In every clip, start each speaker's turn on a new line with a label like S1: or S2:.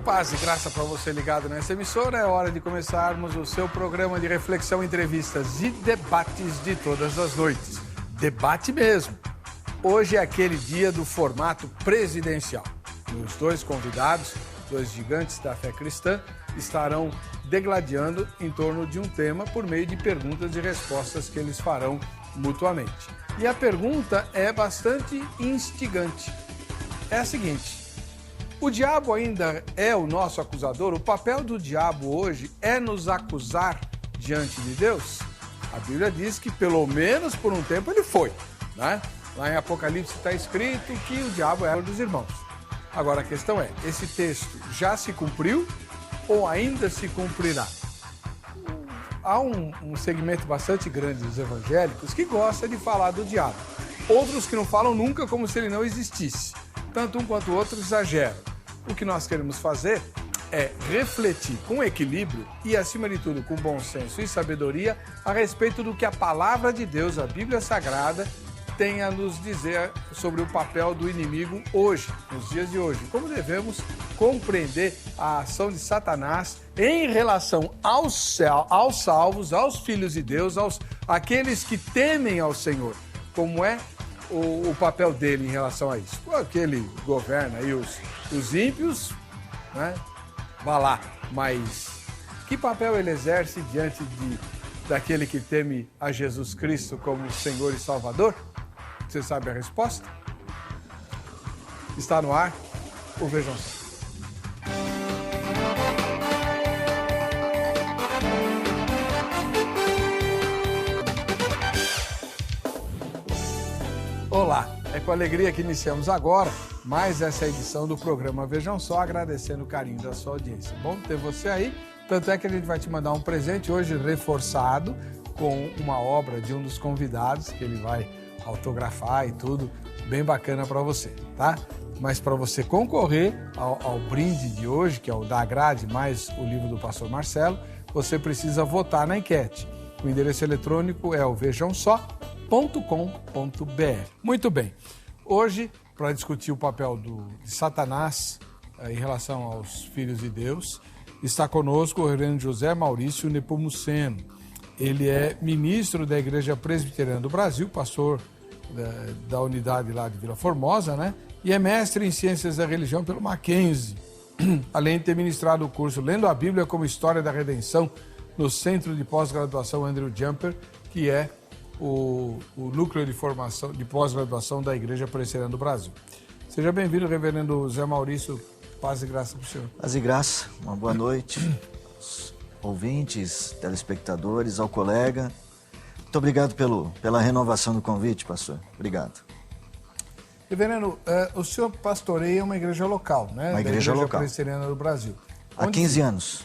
S1: Paz e graça para você ligado nessa emissora. É hora de começarmos o seu programa de reflexão, entrevistas e debates de todas as noites. Debate mesmo. Hoje é aquele dia do formato presidencial. Os dois convidados, dois gigantes da fé cristã, estarão degladiando em torno de um tema por meio de perguntas e respostas que eles farão mutuamente. E a pergunta é bastante instigante. É a seguinte: o diabo ainda é o nosso acusador? O papel do diabo hoje é nos acusar diante de Deus? A Bíblia diz que pelo menos por um tempo ele foi, né? Lá em Apocalipse está escrito que o diabo era dos irmãos. Agora a questão é, esse texto já se cumpriu ou ainda se cumprirá? Há um segmento bastante grande dos evangélicos que gosta de falar do diabo. Outros que não falam nunca, como se ele não existisse. Tanto um quanto o outro exageram. O que nós queremos fazer é refletir com equilíbrio e, acima de tudo, com bom senso e sabedoria a respeito do que a palavra de Deus, a Bíblia Sagrada, tem a nos dizer sobre o papel do inimigo hoje, nos dias de hoje. Como devemos compreender a ação de Satanás em relação aos salvos, aos filhos de Deus, àqueles que temem ao Senhor. Como é o papel dele em relação a isso? Aquele governa aí os ímpios, né? Vá lá, mas que papel ele exerce diante daquele que teme a Jesus Cristo como Senhor e Salvador? Você sabe a resposta? Está no ar o Vejam Só. Olá, é com alegria que iniciamos agora mais essa edição do programa Vejam Só, agradecendo o carinho da sua audiência. Bom ter você aí, tanto é que a gente vai te mandar um presente hoje reforçado com uma obra de um dos convidados que ele vai autografar e tudo, bem bacana para você, tá? Mas para você concorrer ao brinde de hoje, que é o da grade mais o livro do pastor Marcelo, você precisa votar na enquete. O endereço eletrônico é o vejamsó.com.br. Muito bem. Hoje, para discutir o papel de Satanás em relação aos filhos de Deus, está conosco o reverendo José Maurício Nepomuceno. Ele é ministro da Igreja Presbiteriana do Brasil, pastor da unidade lá de Vila Formosa, né? E é mestre em Ciências da Religião pelo Mackenzie, além de ter ministrado o curso Lendo a Bíblia como História da Redenção no Centro de Pós-Graduação Andrew Jumper, que é o núcleo de formação de pós-graduação da Igreja Presbiteriana do Brasil. Seja bem-vindo, reverendo Zé Maurício. Paz e graça para o senhor.
S2: Paz e graça, uma boa noite aos ouvintes, telespectadores, ao colega. Muito obrigado pela renovação do convite, pastor. Obrigado.
S1: Reverendo, o senhor pastoreia uma igreja local, né?
S2: Uma igreja local.
S1: Presbiteriana do Brasil.
S2: Há 15 anos.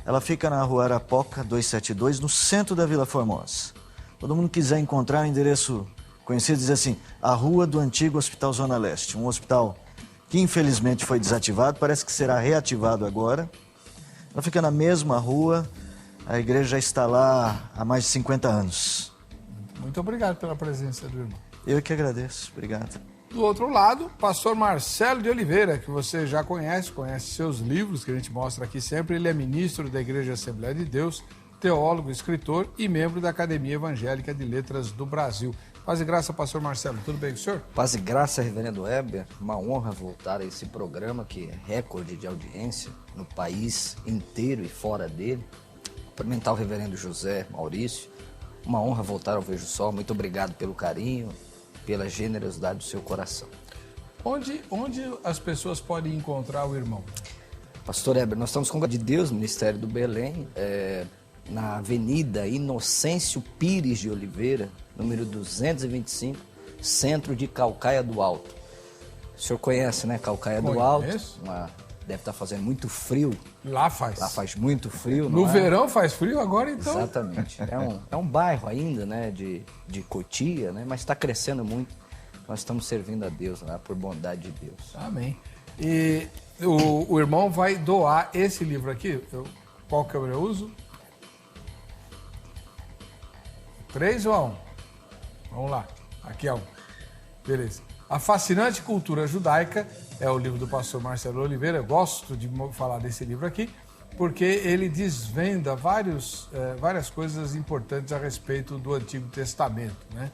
S2: Ela fica na rua Arapoca 272, no centro da Vila Formosa. Todo mundo quiser encontrar o endereço conhecido, diz assim, a rua do antigo Hospital Zona Leste. Um hospital que infelizmente foi desativado, parece que será reativado agora. Ela fica na mesma rua, a igreja já está lá há mais de 50 anos.
S1: Muito obrigado pela presença do irmão.
S2: Eu que agradeço, obrigado.
S1: Do outro lado, pastor Marcelo de Oliveira, que você já conhece seus livros, que a gente mostra aqui sempre. Ele é ministro da Igreja Assembleia de Deus, teólogo, escritor e membro da Academia Evangélica de Letras do Brasil. Paz e graça, pastor Marcelo. Tudo bem com o senhor?
S3: Paz e graça, reverendo Weber. Uma honra voltar a esse programa que é recorde de audiência no país inteiro e fora dele. Cumprimentar o reverendo José Maurício. Uma honra voltar ao Vejo Só. Muito obrigado pelo carinho, pela generosidade do seu coração.
S1: Onde as pessoas podem encontrar o irmão?
S3: Pastor Weber, nós estamos com a de Deus, Ministério do Belém, na Avenida Inocêncio Pires de Oliveira, número 225, centro de Calcaia do Alto. O senhor conhece, né, Calcaia do Alto? Deve estar fazendo muito frio.
S1: Lá faz.
S3: Lá faz muito frio,
S1: no verão faz frio, agora então?
S3: Exatamente. É um bairro ainda, né, de Cotia, né, mas está crescendo muito. Nós estamos servindo a Deus lá, por bondade de Deus.
S1: Amém. E o irmão vai doar esse livro aqui. Qual que eu uso? 3 ou 1? Vamos lá. Aqui é 1. Beleza. A Fascinante Cultura Judaica é o livro do pastor Marcelo Oliveira. Eu gosto de falar desse livro aqui, porque ele desvenda várias coisas importantes a respeito do Antigo Testamento, né?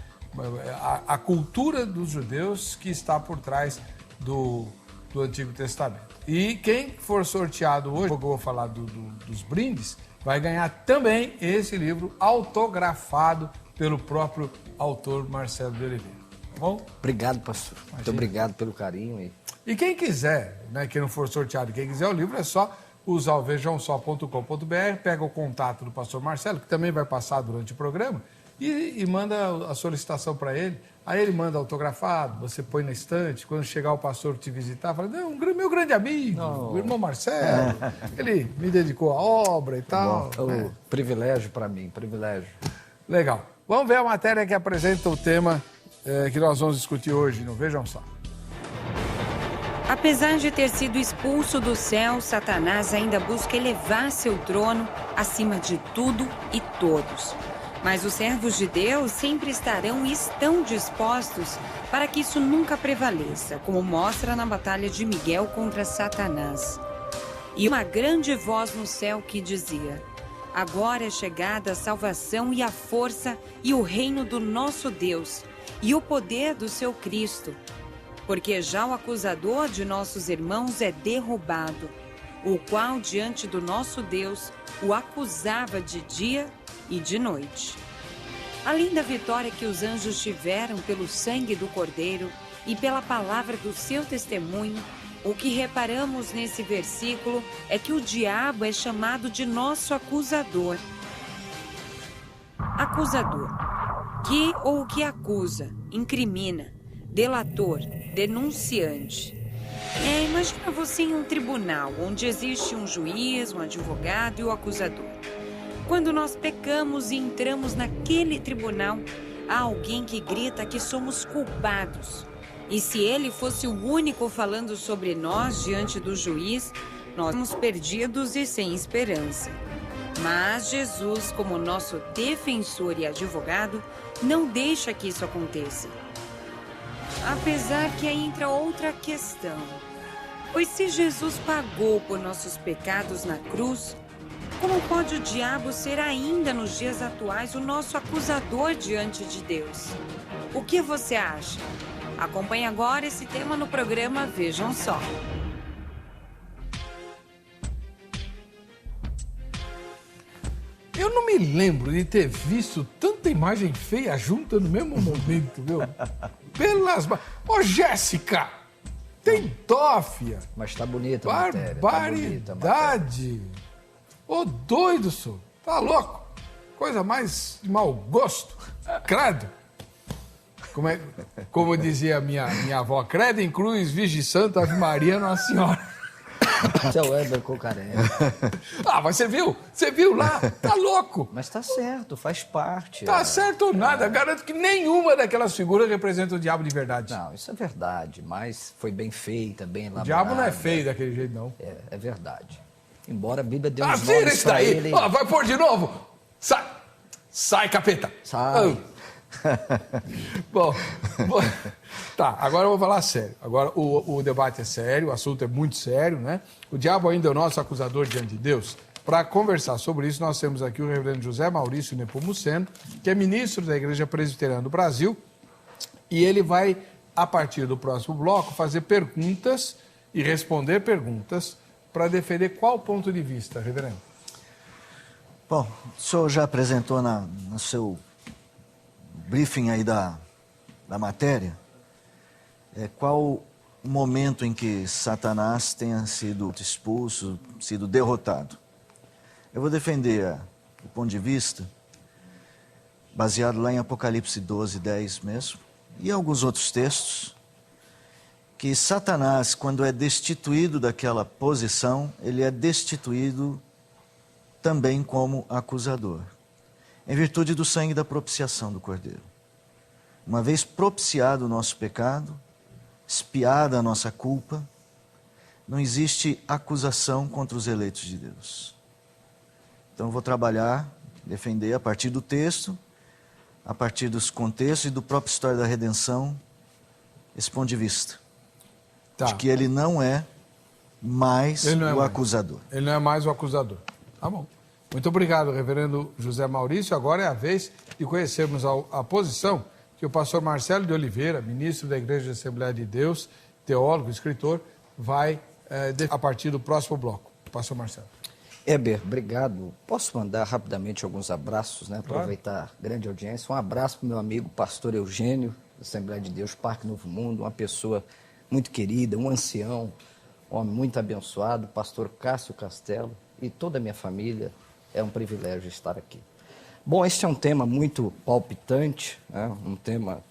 S1: A cultura dos judeus que está por trás do Antigo Testamento. E quem for sorteado hoje, eu vou falar dos brindes, vai ganhar também esse livro autografado pelo próprio autor Marcelo de Oliveira. Tá bom?
S3: Obrigado, pastor. Muito obrigado pelo carinho.
S1: E quem quiser, né, quem não for sorteado, quem quiser o livro, é só usar o vejãosó.com.br, pega o contato do pastor Marcelo, que também vai passar durante o programa, e manda a solicitação para ele. Aí ele manda autografado, você põe na estante, quando chegar o pastor te visitar, fala, não, meu grande amigo, o irmão Marcelo, ele me dedicou à obra e tal.
S3: Né? Privilégio para mim, privilégio.
S1: Legal. Vamos ver a matéria que apresenta o tema que nós vamos discutir hoje, não vejam só.
S4: Apesar de ter sido expulso do céu, Satanás ainda busca elevar seu trono acima de tudo e todos. Mas os servos de Deus sempre estarão e estão dispostos para que isso nunca prevaleça, como mostra na batalha de Miguel contra Satanás. E uma grande voz no céu que dizia: agora é chegada a salvação e a força e o reino do nosso Deus e o poder do seu Cristo. Porque já o acusador de nossos irmãos é derrubado, o qual diante do nosso Deus o acusava de dia e de noite. Além da vitória que os anjos tiveram pelo sangue do Cordeiro e pela palavra do seu testemunho, o que reparamos nesse versículo é que o diabo é chamado de nosso acusador. Acusador, que ou que acusa, incrimina, delator, denunciante. Imagina você em um tribunal, onde existe um juiz, um advogado e o acusador. Quando nós pecamos e entramos naquele tribunal, há alguém que grita que somos culpados. E se ele fosse o único falando sobre nós diante do juiz, nós estamos perdidos e sem esperança. Mas Jesus, como nosso defensor e advogado, não deixa que isso aconteça. Apesar que aí entra outra questão. Pois se Jesus pagou por nossos pecados na cruz, como pode o diabo ser ainda nos dias atuais o nosso acusador diante de Deus? O que você acha? Acompanhe agora esse tema no programa Vejam Só.
S1: Eu não me lembro de ter visto tanta imagem feia junta no mesmo momento, viu? Pelas... Ô, Jéssica! Tem dó, filha.
S3: Mas tá bonita a matéria.
S1: Barbaridade! Ô, doido, senhor. Tá louco? Coisa mais de mau gosto. Credo. Como dizia minha avó, credo em cruz, Virgem Santa, Ave Maria, Nossa Senhora.
S3: Seu Weber Cocaré.
S1: Mas você viu? Você viu lá? Tá louco.
S3: Mas tá certo, faz parte.
S1: Tá certo ou nada. Garanto que nenhuma daquelas figuras representa o diabo de verdade.
S3: Não, isso é verdade, mas foi bem feita, bem elaborada.
S1: O diabo não é feio daquele jeito, não.
S3: É verdade. Embora a Bíblia dê uns
S1: tira
S3: nomes
S1: isso
S3: pra
S1: daí.
S3: ele...
S1: Vai pôr de novo. Sai, capeta.
S3: Sai.
S1: Bom, tá, agora eu vou falar sério. Agora o debate é sério, o assunto é muito sério, né? O diabo ainda é o nosso acusador diante de Deus. Para conversar sobre isso, nós temos aqui o reverendo José Maurício Nepomuceno, que é ministro da Igreja Presbiteriana do Brasil, e ele vai, a partir do próximo bloco, fazer perguntas e responder perguntas para defender qual ponto de vista, reverendo?
S2: Bom, o senhor já apresentou no seu briefing aí da matéria, qual o momento em que Satanás tenha sido expulso, sido derrotado. Eu vou defender o ponto de vista baseado lá em Apocalipse 12, 10 mesmo, e alguns outros textos, que Satanás, quando é destituído daquela posição, ele é destituído também como acusador, em virtude do sangue da propiciação do Cordeiro. Uma vez propiciado o nosso pecado, expiada a nossa culpa, não existe acusação contra os eleitos de Deus. Então eu vou trabalhar, defender a partir do texto, a partir dos contextos e do próprio história da redenção, esse ponto de vista.
S1: Tá.
S2: De que ele não é mais o acusador.
S1: Ele não é mais o acusador. Tá bom. Muito obrigado, reverendo José Maurício. Agora é a vez de conhecermos a posição que o pastor Marcelo de Oliveira, ministro da Igreja de Assembleia de Deus, teólogo, escritor, vai a partir do próximo bloco. Pastor Marcelo.
S3: Heber, obrigado. Posso mandar rapidamente alguns abraços, né? Aproveitar a grande audiência. Um abraço para o meu amigo pastor Eugênio, da Assembleia de Deus, Parque Novo Mundo, uma pessoa muito querida, um ancião, um homem muito abençoado, pastor Cássio Castelo e toda a minha família. É um privilégio estar aqui. Bom, este é um tema muito palpitante, né? Um tema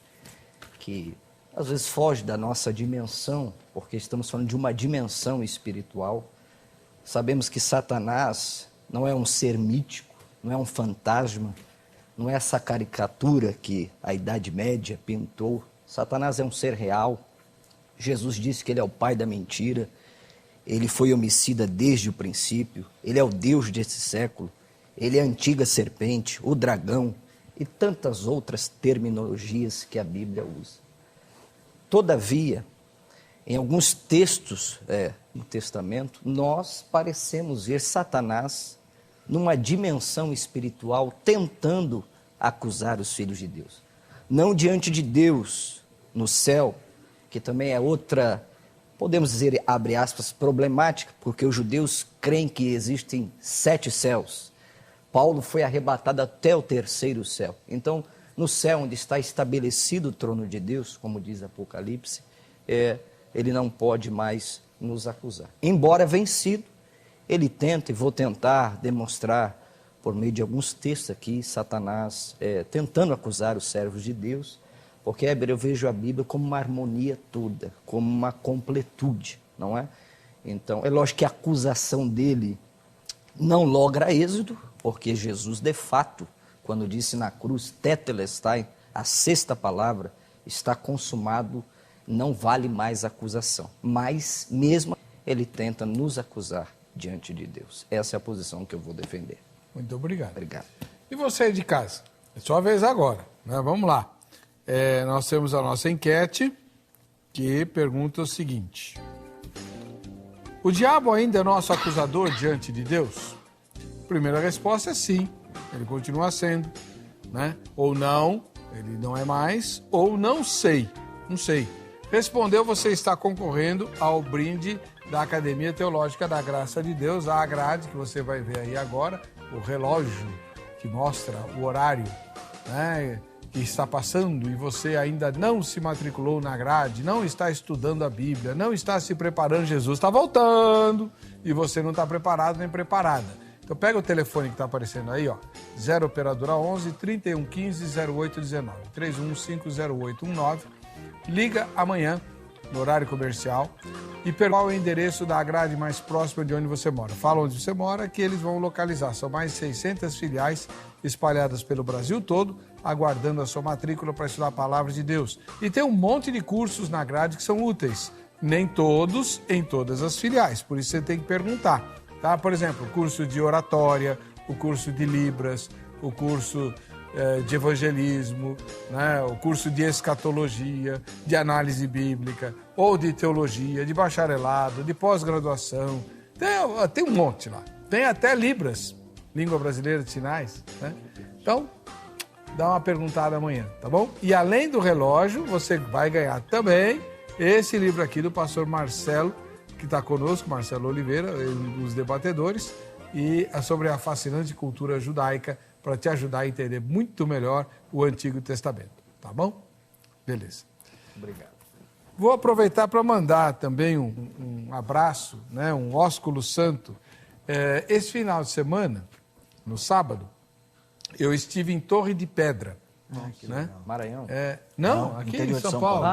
S3: que às vezes foge da nossa dimensão, porque estamos falando de uma dimensão espiritual. Sabemos que Satanás não é um ser mítico, não é um fantasma, não é essa caricatura que a Idade Média pintou. Satanás é um ser real. Jesus disse que ele é o pai da mentira. Ele foi homicida desde o princípio. Ele é o Deus desse século. Ele é a antiga serpente, o dragão e tantas outras terminologias que a Bíblia usa. Todavia, em alguns textos no Testamento, nós parecemos ver Satanás numa dimensão espiritual tentando acusar os filhos de Deus. Não diante de Deus, no céu, que também é outra, podemos dizer, abre aspas, problemática, porque os judeus creem que existem 7 céus. Paulo foi arrebatado até o 3º céu. Então, no céu onde está estabelecido o trono de Deus, como diz Apocalipse, ele não pode mais nos acusar. Embora vencido, ele tenta, e vou tentar demonstrar por meio de alguns textos aqui, Satanás tentando acusar os servos de Deus, porque, Heber, eu vejo a Bíblia como uma harmonia toda, como uma completude, não é? Então, é lógico que a acusação dele não logra êxito, porque Jesus, de fato, quando disse na cruz, tetelestai, a 6ª palavra, está consumado, não vale mais acusação. Mas, mesmo ele tenta nos acusar diante de Deus. Essa é a posição que eu vou defender.
S1: Muito obrigado.
S3: Obrigado.
S1: E você de casa? É sua vez agora, né? Vamos lá. Nós temos a nossa enquete, que pergunta o seguinte: o diabo ainda é nosso acusador diante de Deus? A primeira resposta é sim, ele continua sendo, né? Ou não, ele não é mais, ou não sei, não sei. Respondeu, você está concorrendo ao brinde da Academia Teológica da Graça de Deus, a grade que você vai ver aí agora, o relógio que mostra o horário, né, que está passando, e você ainda não se matriculou na grade, não está estudando a Bíblia, não está se preparando, Jesus está voltando e você não está preparado nem preparada. Então pega o telefone que está aparecendo aí, ó, 0 operadora 11 3115 0819, 3150819, liga amanhã no horário comercial e pergunta qual é o endereço da grade mais próxima de onde você mora. Fala onde você mora que eles vão localizar. São mais de 600 filiais espalhadas pelo Brasil todo, aguardando a sua matrícula para estudar a Palavra de Deus. E tem um monte de cursos na grade que são úteis. Nem todos em todas as filiais, por isso você tem que perguntar. Tá? Por exemplo, o curso de oratória, o curso de Libras, o curso de evangelismo, né? O curso de escatologia, de análise bíblica, ou de teologia, de bacharelado, de pós-graduação. Tem um monte lá. Tem até Libras, Língua Brasileira de Sinais. Né? Então, dá uma perguntada amanhã, tá bom? E além do relógio, você vai ganhar também esse livro aqui do pastor Marcelo, que está conosco, Marcelo Oliveira, um dos debatedores, e é sobre a fascinante cultura judaica, para te ajudar a entender muito melhor o Antigo Testamento. Tá bom? Beleza.
S3: Obrigado.
S1: Vou aproveitar para mandar também um abraço, né, um ósculo santo. Esse final de semana, no sábado, eu estive em Torre de Pedra. Né?
S3: Maranhão?
S1: Não, aqui em São Paulo.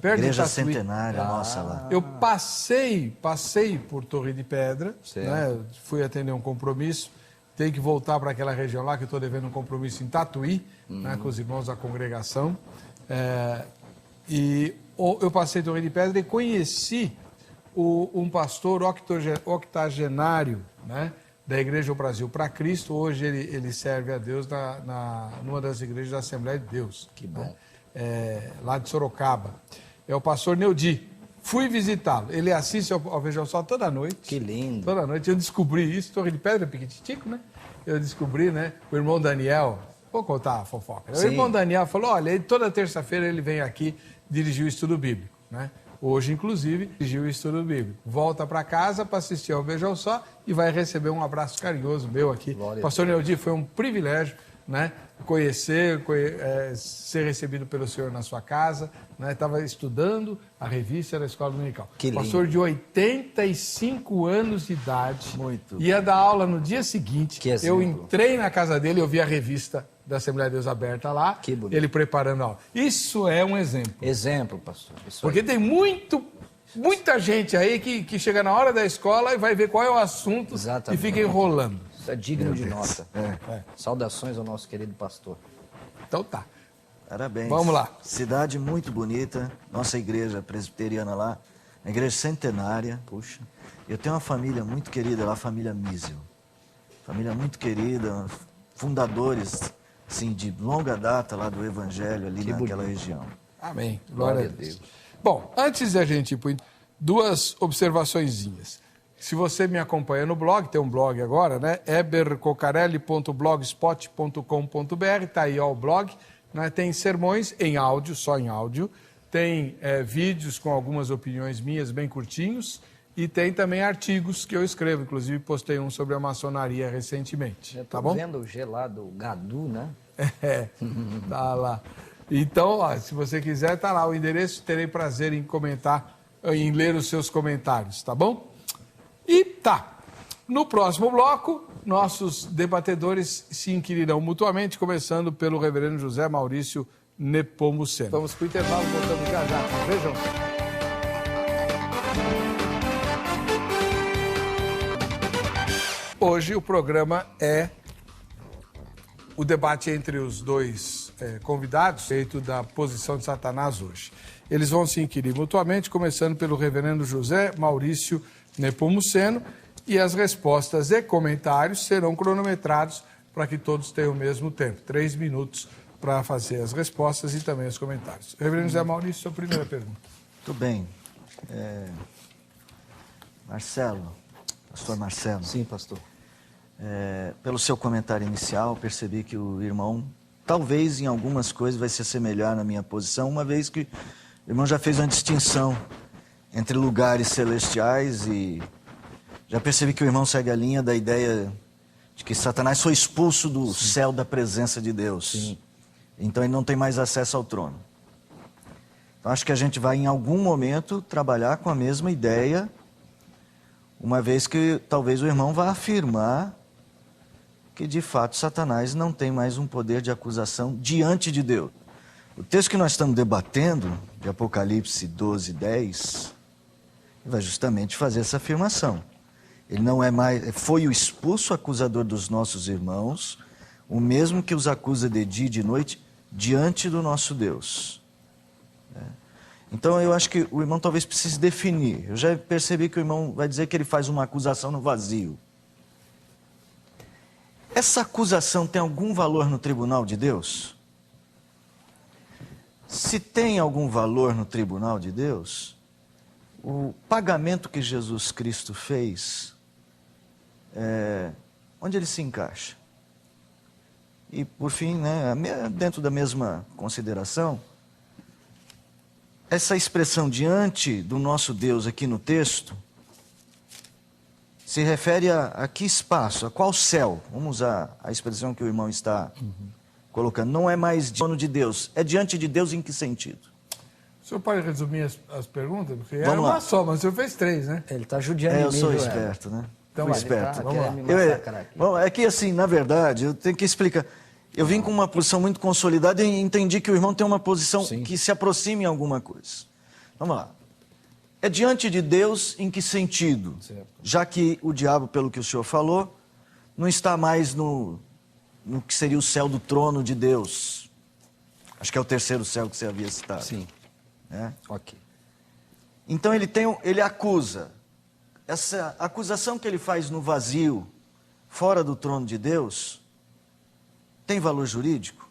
S2: Perto Igreja Centenária, nossa lá.
S1: Eu passei por Torre de Pedra, né? Fui atender um compromisso. Tenho que voltar para aquela região lá, que eu estou devendo um compromisso em Tatuí, né, com os irmãos da congregação. E eu passei Torre de Pedra e conheci um pastor octogenário, né, da Igreja Brasil para Cristo. Hoje ele serve a Deus numa das igrejas da Assembleia de Deus.
S3: Que bom.
S1: Lá de Sorocaba. é o pastor Neudi. Fui visitá-lo. Ele assiste ao Veja o Sol toda noite.
S3: Que lindo.
S1: Toda noite. Eu descobri isso. Torre de Pedra, Piquititico, né? Eu descobri, né? O irmão Daniel... Vou contar a fofoca.
S3: Sim.
S1: O irmão Daniel falou, olha, toda terça-feira ele vem aqui dirigir o estudo bíblico, né? Hoje, inclusive, dirigiu o estudo bíblico. Volta para casa para assistir ao Veja o Sol e vai receber um abraço carinhoso meu aqui.
S3: Glória
S1: Pastor Neudi, foi um privilégio, né? Conhecer, ser recebido pelo senhor na sua casa, né? Estava estudando a revista da Escola Dominical.
S3: Que lindo.
S1: Pastor de 85 anos de idade.
S2: Muito.
S1: Ia dar aula no dia seguinte.
S3: Que exemplo.
S1: Eu entrei na casa dele, eu vi a revista da Assembleia de Deus Aberta lá.
S3: Que bonito.
S1: Ele preparando a aula. Isso é um exemplo.
S3: Exemplo, pastor. Isso
S1: Porque tem muita gente aí que chega na hora da escola e vai ver qual é o assunto
S3: Exatamente.
S1: e fica enrolando.
S3: Isso é digno de nota.
S1: É.
S3: Saudações ao nosso querido pastor.
S1: Então tá.
S2: Parabéns.
S1: Vamos lá.
S2: Cidade muito bonita, nossa igreja presbiteriana lá, uma igreja centenária. Puxa, eu tenho uma família muito querida lá, a família Mísel. Família muito querida, fundadores, assim, de longa data lá do evangelho ali naquela região.
S1: Amém. Glória a Deus. Bom, antes da gente ir para duas observaçõezinhas. Se você me acompanha no blog, tem um blog agora, né? ebercocarelli.blogspot.com.br, tá aí ó, o blog, né? Tem sermões em áudio, só em áudio, tem vídeos com algumas opiniões minhas bem curtinhos e tem também artigos que eu escrevo, inclusive postei um sobre a maçonaria recentemente,
S3: Eu tô
S1: tá bom?
S3: vendo o gelado Gadu, né?
S1: Tá lá. Então, ó, se você quiser, tá lá o endereço, terei prazer em comentar, em ler os seus comentários, tá bom? E tá, no próximo bloco, nossos debatedores se inquirirão mutuamente, começando pelo reverendo José Maurício Nepomuceno. Vamos para o intervalo, voltamos já já. Vejam. Hoje o programa é o debate entre os dois convidados, feito da posição de Satanás hoje. Eles vão se inquirir mutuamente, começando pelo reverendo José Maurício Nepomuceno, e as respostas e comentários serão cronometrados para que todos tenham o mesmo tempo. 3 minutos para fazer as respostas e também os comentários. Reverendo José Maurício, sua primeira pergunta.
S2: Muito bem. Marcelo, pastor Marcelo.
S3: Sim, pastor.
S2: Pelo seu comentário inicial, percebi que o irmão, talvez em algumas coisas, vai se assemelhar na minha posição, uma vez que o irmão já fez uma distinção entre lugares celestiais e já percebi que o irmão segue a linha da ideia de que Satanás foi expulso do céu da presença de Deus.
S3: Sim.
S2: Então ele não tem mais acesso ao trono. Então acho que a gente vai em algum momento trabalhar com a mesma ideia, uma vez que talvez o irmão vá afirmar que de fato Satanás não tem mais um poder de acusação diante de Deus. O texto que nós estamos debatendo, de Apocalipse 12, 10, vai justamente fazer essa afirmação. Ele não é mais, foi o expulso acusador dos nossos irmãos, o mesmo que os acusa de dia e de noite diante do nosso Deus. Então eu acho que o irmão talvez precise definir. Eu já percebi que o irmão vai dizer que ele faz uma acusação no vazio. Essa acusação tem algum valor no tribunal de Deus? Se tem algum valor no tribunal de Deus, o pagamento que Jesus Cristo fez, onde ele se encaixa? E por fim, né, dentro da mesma consideração, essa expressão diante do nosso Deus aqui no texto se refere a que espaço, a qual céu? Vamos usar a expressão que o irmão está colocando. Não é mais dono de Deus, é diante de Deus em que sentido?
S1: O senhor pode resumir as perguntas? Porque
S2: Vamos
S1: era
S2: lá.
S1: uma só, mas o senhor fez 3, né?
S3: Ele está judiando
S2: Eu
S3: de mim,
S2: sou
S3: viu,
S2: esperto, né?
S1: Então,
S2: Fui
S1: vai,
S2: esperto.
S3: tá
S1: vamos lá.
S3: querendo me massacrar aqui.
S2: É que assim, na verdade, eu tenho que explicar. Eu vim com uma posição muito consolidada e entendi que o irmão tem uma posição
S3: Sim.
S2: que se aproxime em alguma coisa. Vamos lá. É diante de Deus em que sentido?
S3: Certo.
S2: Já que o diabo, pelo que o senhor falou, não está mais no que seria o céu do trono de Deus. Acho que é o terceiro céu que você havia citado.
S3: Sim.
S2: Né?
S3: Ok.
S2: Então ele acusa. Essa acusação que ele faz no vazio, fora do trono de Deus, tem valor jurídico?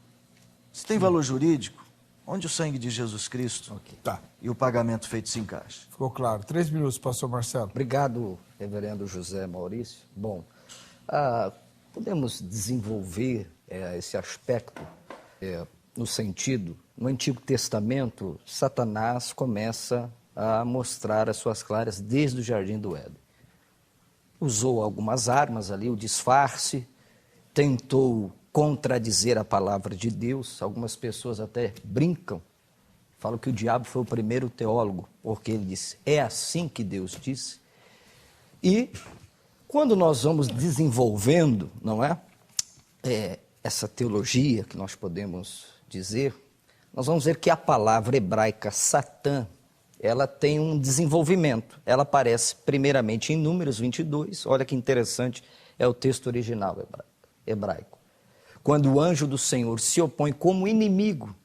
S2: Se tem valor jurídico, onde o sangue de Jesus Cristo
S1: Tá,
S2: e o pagamento feito se encaixa.
S1: ficou claro. 3 minutos, pastor Marcelo.
S3: Obrigado, reverendo José Maurício. Bom, podemos desenvolver esse aspecto no sentido, no Antigo Testamento, Satanás começa a mostrar as suas claras desde o Jardim do Éden. Usou algumas armas ali, o disfarce, tentou contradizer a palavra de Deus. Algumas pessoas até brincam, falam que o diabo foi o primeiro teólogo, porque ele disse, é assim que Deus disse. E quando nós vamos desenvolvendo, não é, essa teologia que nós podemos dizer, nós vamos ver que a palavra hebraica Satã, ela tem um desenvolvimento. Ela aparece primeiramente em Números 22, olha que interessante, é o texto original hebraico. Quando o anjo do Senhor se opõe como inimigo,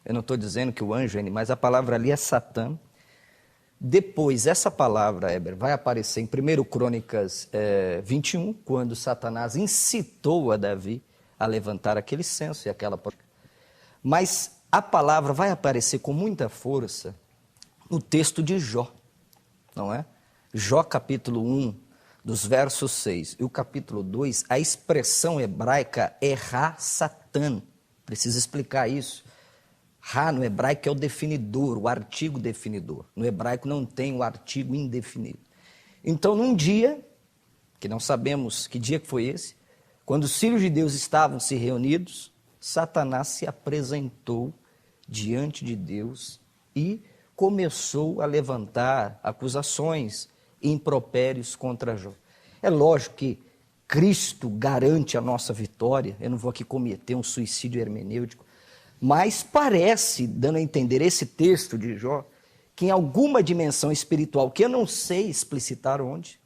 S3: eu não estou dizendo que o anjo é inimigo, mas a palavra ali é Satã. Depois, essa palavra, Heber, vai aparecer em 1 Crônicas 21, quando Satanás incitou a Davi a levantar aquele censo e aquela... Mas a palavra vai aparecer com muita força no texto de Jó, não é? Jó capítulo 1, dos versos 6 e o capítulo 2, a expressão hebraica é Ra-Satan. Preciso explicar isso. Ra no hebraico é o definidor, o artigo definidor. No hebraico não tem o artigo indefinido. Então, num dia, que não sabemos que dia que foi esse, quando os filhos de Deus estavam se reunidos, Satanás se apresentou diante de Deus e começou a levantar acusações e impropérios contra Jó. É lógico que Cristo garante a nossa vitória, eu não vou aqui cometer um suicídio hermenêutico, mas parece, dando a entender esse texto de Jó, que em alguma dimensão espiritual, que eu não sei explicitar onde,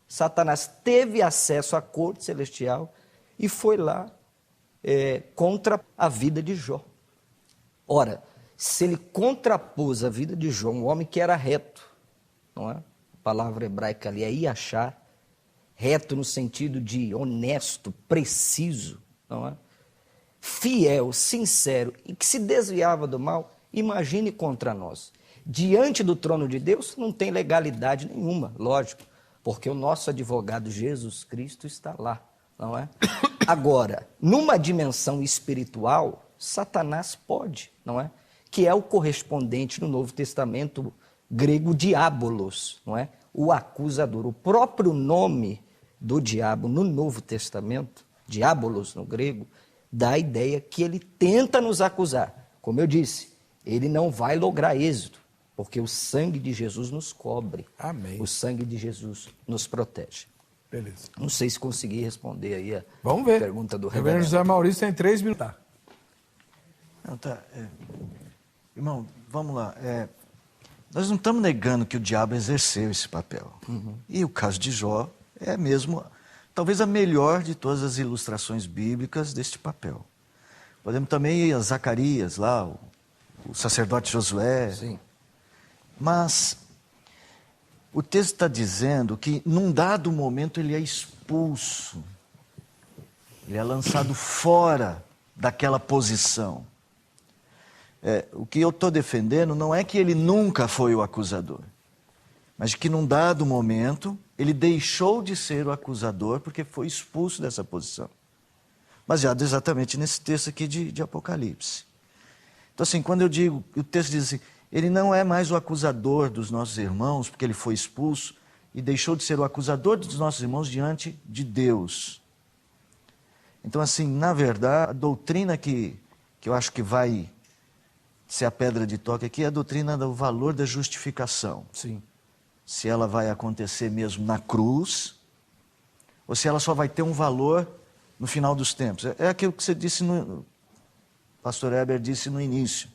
S3: Satanás teve acesso à corte celestial e foi lá contra a vida de Jó. Ora, se ele contrapôs a vida de Jó, um homem que era reto, não é? A palavra hebraica ali é iachar, reto no sentido de honesto, preciso, não é? Fiel, sincero e que se desviava do mal, imagine contra nós. Diante do trono de Deus não tem legalidade nenhuma, lógico, porque o nosso advogado Jesus Cristo está lá, não é? Agora, numa dimensão espiritual, Satanás pode, não é? Que é o correspondente no Novo Testamento grego diabolos, não é? O acusador. O próprio nome do diabo no Novo Testamento, diabolos no grego, dá a ideia que ele tenta nos acusar. Como eu disse, ele não vai lograr êxito, porque o sangue de Jesus nos cobre.
S1: Amém.
S3: O sangue de Jesus nos protege.
S1: Beleza.
S3: Não sei se consegui responder aí a
S1: Vamos ver.
S3: pergunta do
S1: Reverendo
S3: reverendo.
S1: José Maurício tem 3 minutos. Tá.
S2: Não, irmão, vamos lá. Nós não estamos negando que o diabo exerceu esse papel. E o caso de Jó é mesmo, talvez a melhor de todas as ilustrações bíblicas deste papel. Podemos também ir a Zacarias, lá, o sacerdote Josué.
S3: Sim.
S2: Mas o texto está dizendo que, num dado momento, ele é expulso. Ele é lançado fora daquela posição. O que eu estou defendendo não é que ele nunca foi o acusador, mas que num dado momento ele deixou de ser o acusador porque foi expulso dessa posição. Baseado exatamente nesse texto aqui de Apocalipse. Então, assim, quando eu digo, o texto diz assim, ele não é mais o acusador dos nossos irmãos porque ele foi expulso e deixou de ser o acusador dos nossos irmãos diante de Deus. Então, assim, na verdade, a doutrina que eu acho que vai ser a pedra de toque aqui é a doutrina do valor da justificação.
S3: Sim.
S2: Se ela vai acontecer mesmo na cruz, ou se ela só vai ter um valor no final dos tempos. É aquilo que você disse, o pastor Heber disse no início.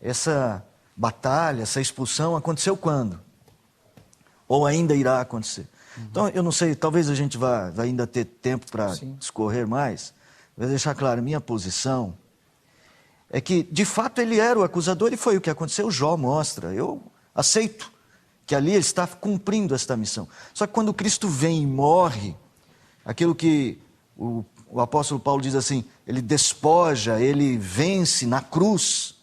S2: Essa batalha, essa expulsão aconteceu quando? Ou ainda irá acontecer? Então, eu não sei, talvez a gente vai ainda ter tempo para discorrer mais. Vou deixar claro, minha posição é que, de fato, ele era o acusador e foi o que aconteceu. Jó mostra, eu aceito que ali ele está cumprindo esta missão. Só que quando Cristo vem e morre, aquilo que o apóstolo Paulo diz assim, ele despoja, ele vence na cruz,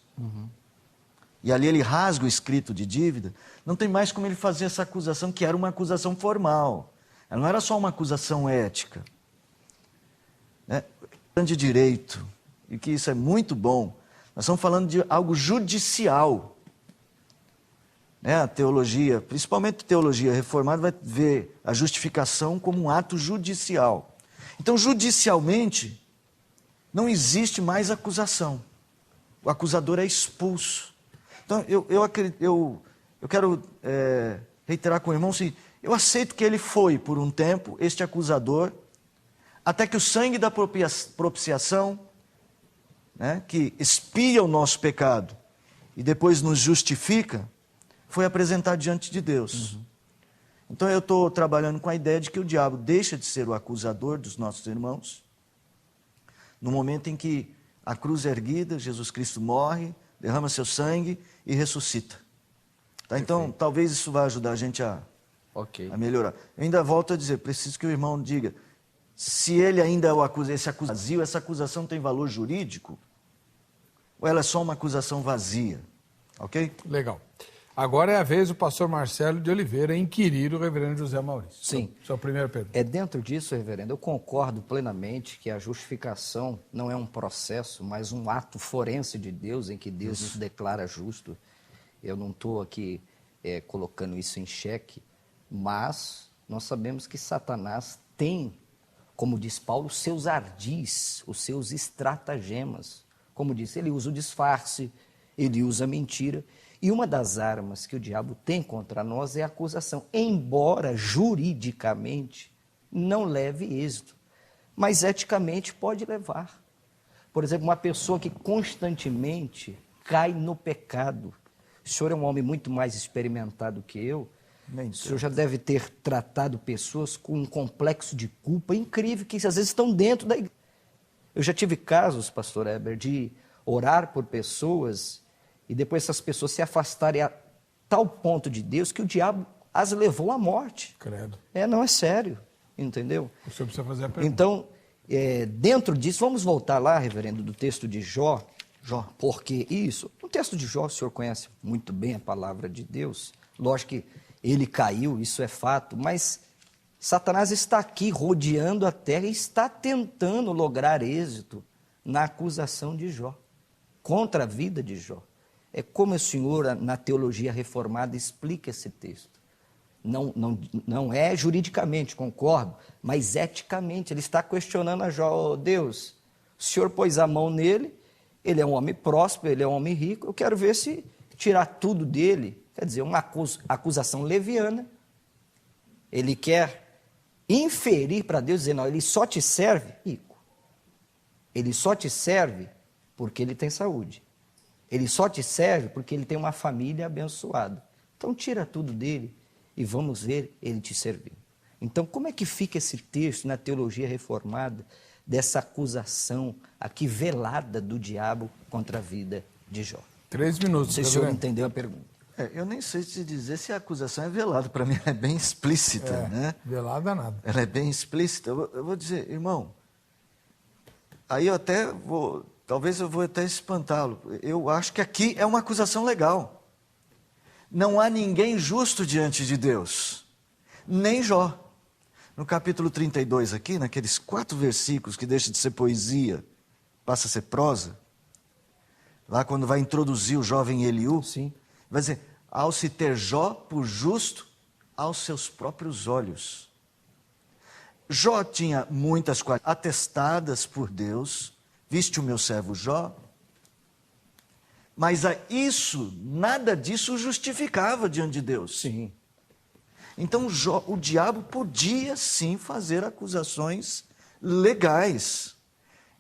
S2: E ali ele rasga o escrito de dívida, não tem mais como ele fazer essa acusação, que era uma acusação formal. Ela não era só uma acusação ética. De direito, e que isso é muito bom. Nós estamos falando de algo judicial. A teologia, principalmente a teologia reformada, vai ver a justificação como um ato judicial. Então, judicialmente, não existe mais acusação. O acusador é expulso. Então, eu quero reiterar com o irmão, se eu aceito que ele foi, por um tempo, este acusador, até que o sangue da propiciação, que expia o nosso pecado e depois nos justifica, foi apresentado diante de Deus. Então eu estou trabalhando com a ideia de que o diabo deixa de ser o acusador dos nossos irmãos, no momento em que a cruz é erguida, Jesus Cristo morre, derrama seu sangue e ressuscita. Então talvez isso vá ajudar a gente a melhorar. Eu ainda volto a dizer, preciso que o irmão diga, se ele ainda é o vazio, essa acusação tem valor jurídico? Ou ela é só uma acusação vazia? Ok?
S1: Legal. Agora é a vez do pastor Marcelo de Oliveira inquirir o reverendo José Maurício.
S3: Sim.
S1: Sua primeira pergunta.
S3: Dentro disso, reverendo, eu concordo plenamente que a justificação não é um processo, mas um ato forense de Deus, em que Deus nos declara justo. Eu não estou aqui colocando isso em xeque, mas nós sabemos que Satanás tem, como diz Paulo, os seus ardis, os seus estratagemas. Como disse, ele usa o disfarce, ele usa a mentira. E uma das armas que o diabo tem contra nós é a acusação, embora juridicamente não leve êxito, mas eticamente pode levar. Por exemplo, uma pessoa que constantemente cai no pecado. O senhor é um homem muito mais experimentado que eu. O senhor já deve ter tratado pessoas com um complexo de culpa incrível, que às vezes estão dentro da igreja. Eu já tive casos, pastor Heber, de orar por pessoas e depois essas pessoas se afastarem a tal ponto de Deus que o diabo as levou à morte.
S1: Credo.
S3: Não é sério, entendeu?
S1: O senhor precisa fazer a pergunta.
S3: Então, dentro disso, vamos voltar lá, reverendo, do texto de Jó, porque isso, no texto de Jó, o senhor conhece muito bem a palavra de Deus, lógico que ele caiu, isso é fato, mas Satanás está aqui rodeando a terra e está tentando lograr êxito na acusação de Jó, contra a vida de Jó. É como o senhor, na teologia reformada, explica esse texto. Não é juridicamente, concordo, mas eticamente. Ele está questionando a Jó. Deus, o senhor pôs a mão nele, ele é um homem próspero, ele é um homem rico, eu quero ver se tirar tudo dele. Quer dizer, uma acusação leviana. Ele quer inferir para Deus, dizendo, não, ele só te serve, rico. Ele só te serve porque ele tem saúde. Ele só te serve porque ele tem uma família abençoada. Então tira tudo dele e vamos ver ele te servir. Então como é que fica esse texto na teologia reformada dessa acusação aqui velada do diabo contra a vida de Jó?
S1: 3 minutos.
S3: Não sei se o senhor entendeu a pergunta.
S2: Eu nem sei te dizer se a acusação é velada. Para mim ela é bem explícita, né?
S1: Velada nada.
S2: Ela é bem explícita. Eu vou dizer, irmão, aí eu até vou... Talvez eu vou até espantá-lo. Eu acho que aqui é uma acusação legal. Não há ninguém justo diante de Deus, nem Jó. No capítulo 32 aqui, naqueles 4 versículos que deixa de ser poesia, passa a ser prosa, lá quando vai introduzir o jovem Eliú,
S3: Sim.
S2: Vai dizer, ao se ter Jó por justo aos seus próprios olhos. Jó tinha muitas qualidades atestadas por Deus, viste o meu servo Jó, mas nada disso o justificava diante de Deus.
S3: Sim.
S2: Então o diabo podia sim fazer acusações legais.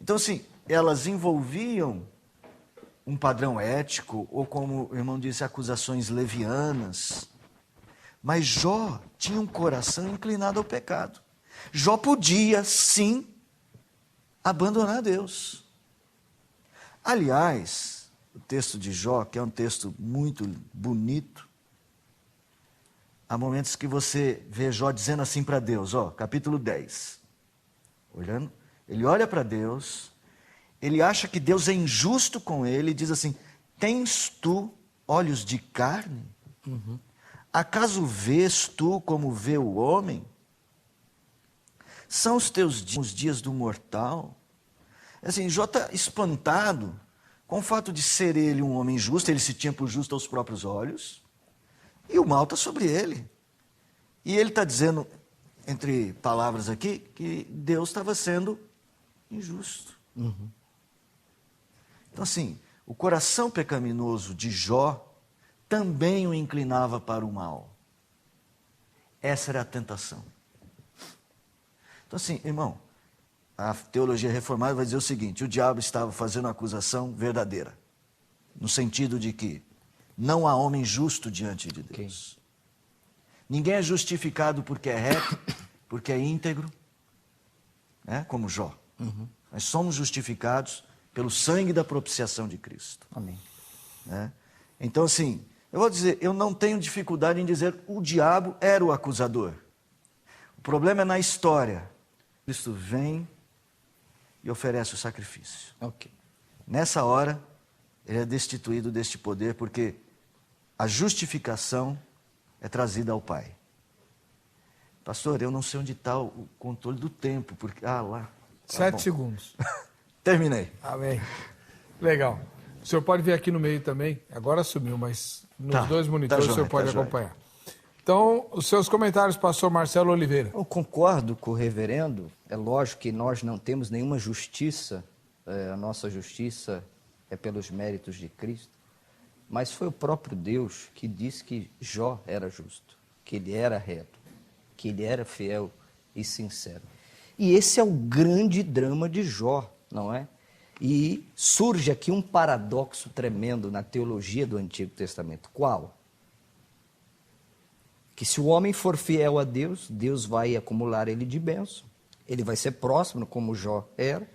S2: Então assim, elas envolviam um padrão ético, ou como o irmão disse, acusações levianas. Mas Jó tinha um coração inclinado ao pecado. Jó podia sim abandonar Deus. Aliás, o texto de Jó, que é um texto muito bonito, há momentos que você vê Jó dizendo assim para Deus, capítulo 10. Olhando, ele olha para Deus, ele acha que Deus é injusto com ele e diz assim, tens tu olhos de carne? Acaso vês tu como vê o homem? São os teus dias, os dias do mortal? Assim, Jó está espantado com o fato de ser ele um homem justo, ele se tinha por justo aos próprios olhos, e o mal está sobre ele. E ele está dizendo, entre palavras aqui, que Deus estava sendo injusto. Então, assim, o coração pecaminoso de Jó também o inclinava para o mal. Essa era a tentação. Então, assim, irmão, a teologia reformada vai dizer o seguinte: o diabo estava fazendo uma acusação verdadeira, no sentido de que não há homem justo diante de Deus. Ninguém é justificado porque é reto, porque é íntegro, né? Como Jó. Nós somos justificados pelo sangue da propiciação de Cristo.
S3: Amém.
S2: Né? Então, assim, eu vou dizer, eu não tenho dificuldade em dizer o diabo era o acusador. O problema é na história. Cristo vem e oferece o sacrifício.
S3: Ok.
S2: Nessa hora, ele é destituído deste poder, porque a justificação é trazida ao Pai. Pastor, eu não sei onde está o controle do tempo, porque... lá.
S1: 7 segundos.
S2: Terminei.
S1: Amém. Legal. O senhor pode vir aqui no meio também. Agora sumiu, mas nos dois monitores o senhor pode acompanhar. Então, os seus comentários, pastor Marcelo Oliveira.
S3: Eu concordo com o reverendo. É lógico que nós não temos nenhuma justiça. A nossa justiça é pelos méritos de Cristo. Mas foi o próprio Deus que disse que Jó era justo, que ele era reto, que ele era fiel e sincero. E esse é o grande drama de Jó, não é? E surge aqui um paradoxo tremendo na teologia do Antigo Testamento. Qual? Que se o homem for fiel a Deus, Deus vai acumular ele de bênção. Ele vai ser próximo, como Jó era.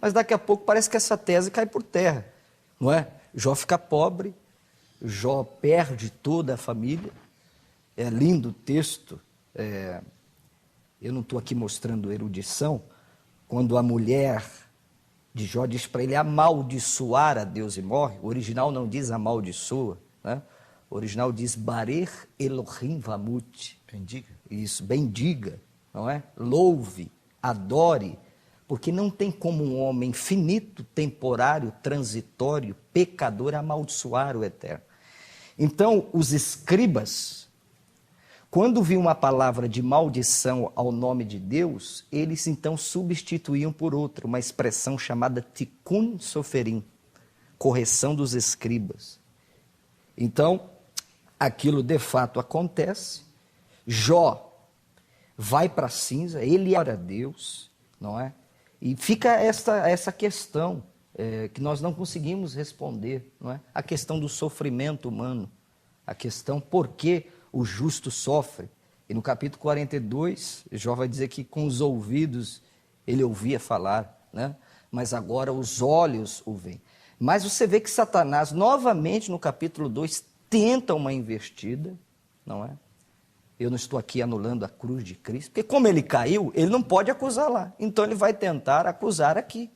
S3: Mas daqui a pouco parece que essa tese cai por terra, não é? Jó fica pobre, Jó perde toda a família. É lindo o texto. Eu não estou aqui mostrando erudição. Quando a mulher de Jó diz para ele amaldiçoar a Deus e morre, o original não diz amaldiçoa, né? O original diz Barer Elohim Vamut.
S2: Bendiga.
S3: Isso, bendiga, não é? Louve, adore, porque não tem como um homem finito, temporário, transitório, pecador, amaldiçoar o eterno. Então, os escribas, quando viam uma palavra de maldição ao nome de Deus, eles então substituíam por outra, uma expressão chamada Tikkun Soferim, correção dos escribas. Então, aquilo de fato acontece, Jó vai para a cinza, ele ora a Deus, não é? E fica essa questão que nós não conseguimos responder, não é? A questão do sofrimento humano, a questão por que o justo sofre. E no capítulo 42, Jó vai dizer que com os ouvidos ele ouvia falar, né? Mas agora os olhos o veem. Mas você vê que Satanás, novamente no capítulo 2, tenta uma investida, não é? Eu não estou aqui anulando a cruz de Cristo, porque como ele caiu, ele não pode acusar lá. Então ele vai tentar acusar aqui.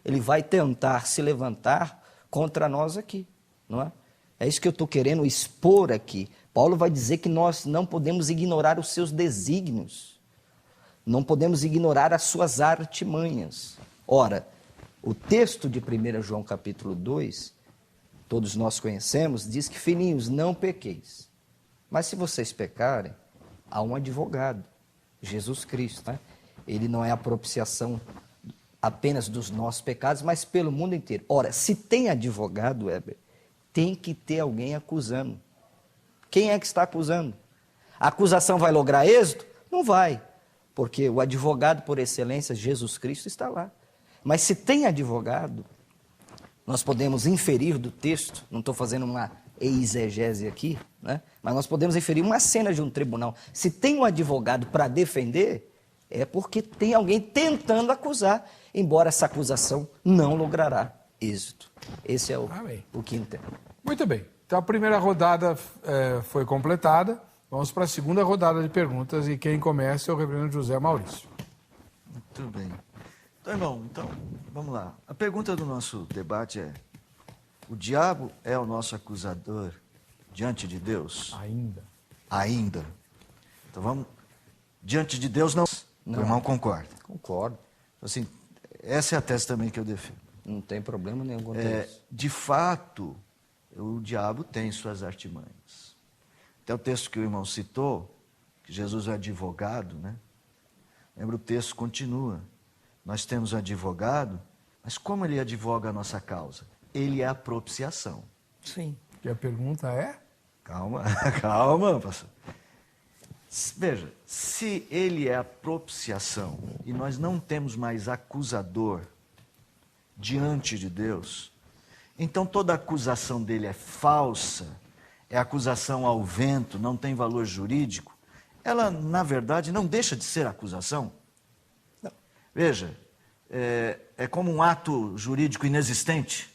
S3: Ele vai tentar se levantar contra nós aqui, não é? É isso que eu estou querendo expor aqui. Paulo vai dizer que nós não podemos ignorar os seus desígnios, não podemos ignorar as suas artimanhas. Ora, o texto de 1 João capítulo 2, todos nós conhecemos, diz que, filhinhos, não pequeis. Mas se vocês pecarem, há um advogado, Jesus Cristo, né? Ele não é a propiciação apenas dos nossos pecados, mas pelo mundo inteiro. Ora, se tem advogado, Weber, tem que ter alguém acusando. Quem é que está acusando? A acusação vai lograr êxito? Não vai, porque o advogado por excelência, Jesus Cristo, está lá. Mas se tem advogado, nós podemos inferir do texto, não estou fazendo uma exegese aqui, né? Mas nós podemos inferir uma cena de um tribunal. Se tem um advogado para defender, é porque tem alguém tentando acusar, embora essa acusação não logrará êxito. Esse é o que entendo.
S1: Muito bem. Então a primeira rodada foi completada. Vamos para a segunda rodada de perguntas e quem começa é o reverendo José Maurício.
S2: Muito bem. Então, irmão, vamos lá. A pergunta do nosso debate é: O diabo é o nosso acusador diante de Deus? Ainda. Então vamos... Diante de Deus, não. O irmão concorda?
S3: Concordo.
S2: Assim, essa é a tese também que eu defendo.
S3: Não tem problema nenhum quanto a isso.
S2: De fato, o diabo tem suas artimanhas. Até o texto que o irmão citou, que Jesus é advogado, né? Lembra, o texto continua. Nós temos um advogado, mas como ele advoga a nossa causa? Ele é a propiciação.
S3: Sim.
S1: E a pergunta é?
S2: Calma, calma, pastor. Veja, se ele é a propiciação e nós não temos mais acusador diante de Deus, então toda acusação dele é falsa, é acusação ao vento, não tem valor jurídico, ela, na verdade, não deixa de ser acusação. Não. Veja, é como um ato jurídico inexistente.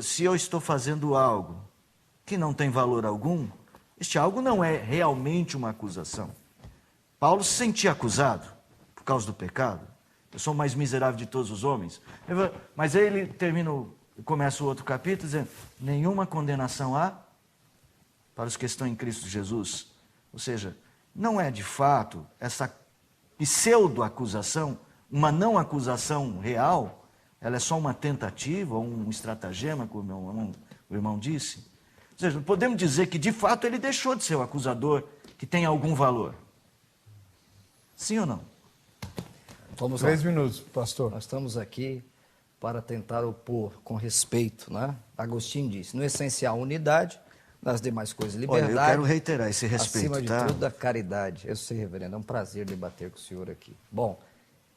S2: Se eu estou fazendo algo que não tem valor algum, este algo não é realmente uma acusação. Paulo se sentia acusado por causa do pecado. Eu sou o mais miserável de todos os homens. Mas aí ele começa o outro capítulo dizendo: nenhuma condenação há para os que estão em Cristo Jesus. Ou seja, não é de fato essa pseudo-acusação, uma não acusação real, ela é só uma tentativa, ou um estratagema, como o irmão disse. Ou seja, podemos dizer que de fato ele deixou de ser o acusador que tem algum valor. Sim ou não?
S3: Vamos lá.
S1: 3 minutos, pastor.
S3: Nós estamos aqui para tentar opor com respeito, né? Agostinho disse, no essencial, unidade, nas demais coisas, liberdade.
S2: Olha, eu quero reiterar esse respeito,
S3: acima de
S2: tá?
S3: tudo, a caridade. Eu sei, reverendo, é um prazer debater com o senhor aqui. Bom,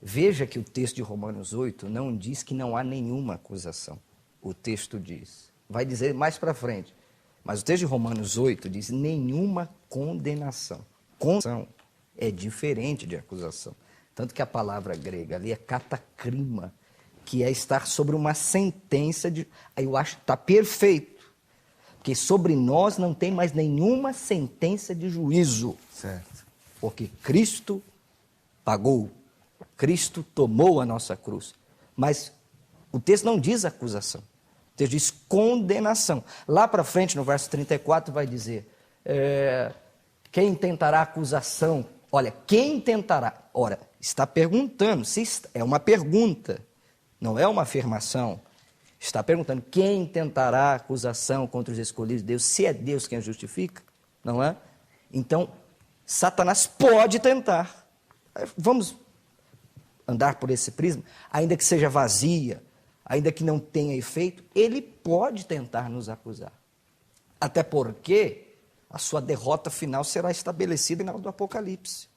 S3: veja que o texto de Romanos 8 não diz que não há nenhuma acusação. O texto diz, vai dizer mais para frente, mas o texto de Romanos 8 diz nenhuma condenação. Condenação é diferente de acusação. Tanto que a palavra grega ali é katakrima, que é estar sobre uma sentença de... Eu acho que está perfeito. Porque sobre nós não tem mais nenhuma sentença de juízo.
S2: Certo.
S3: Porque Cristo pagou. Cristo tomou a nossa cruz. Mas o texto não diz acusação. O texto diz condenação. Lá para frente, no verso 34, vai dizer... quem tentará acusação? Olha, quem tentará? Ora, está perguntando, é uma pergunta, não é uma afirmação. Está perguntando, quem tentará acusação contra os escolhidos de Deus? Se é Deus quem justifica, não é? Então, Satanás pode tentar. Vamos andar por esse prisma, ainda que seja vazia, ainda que não tenha efeito, ele pode tentar nos acusar. Até porque a sua derrota final será estabelecida na hora do Apocalipse.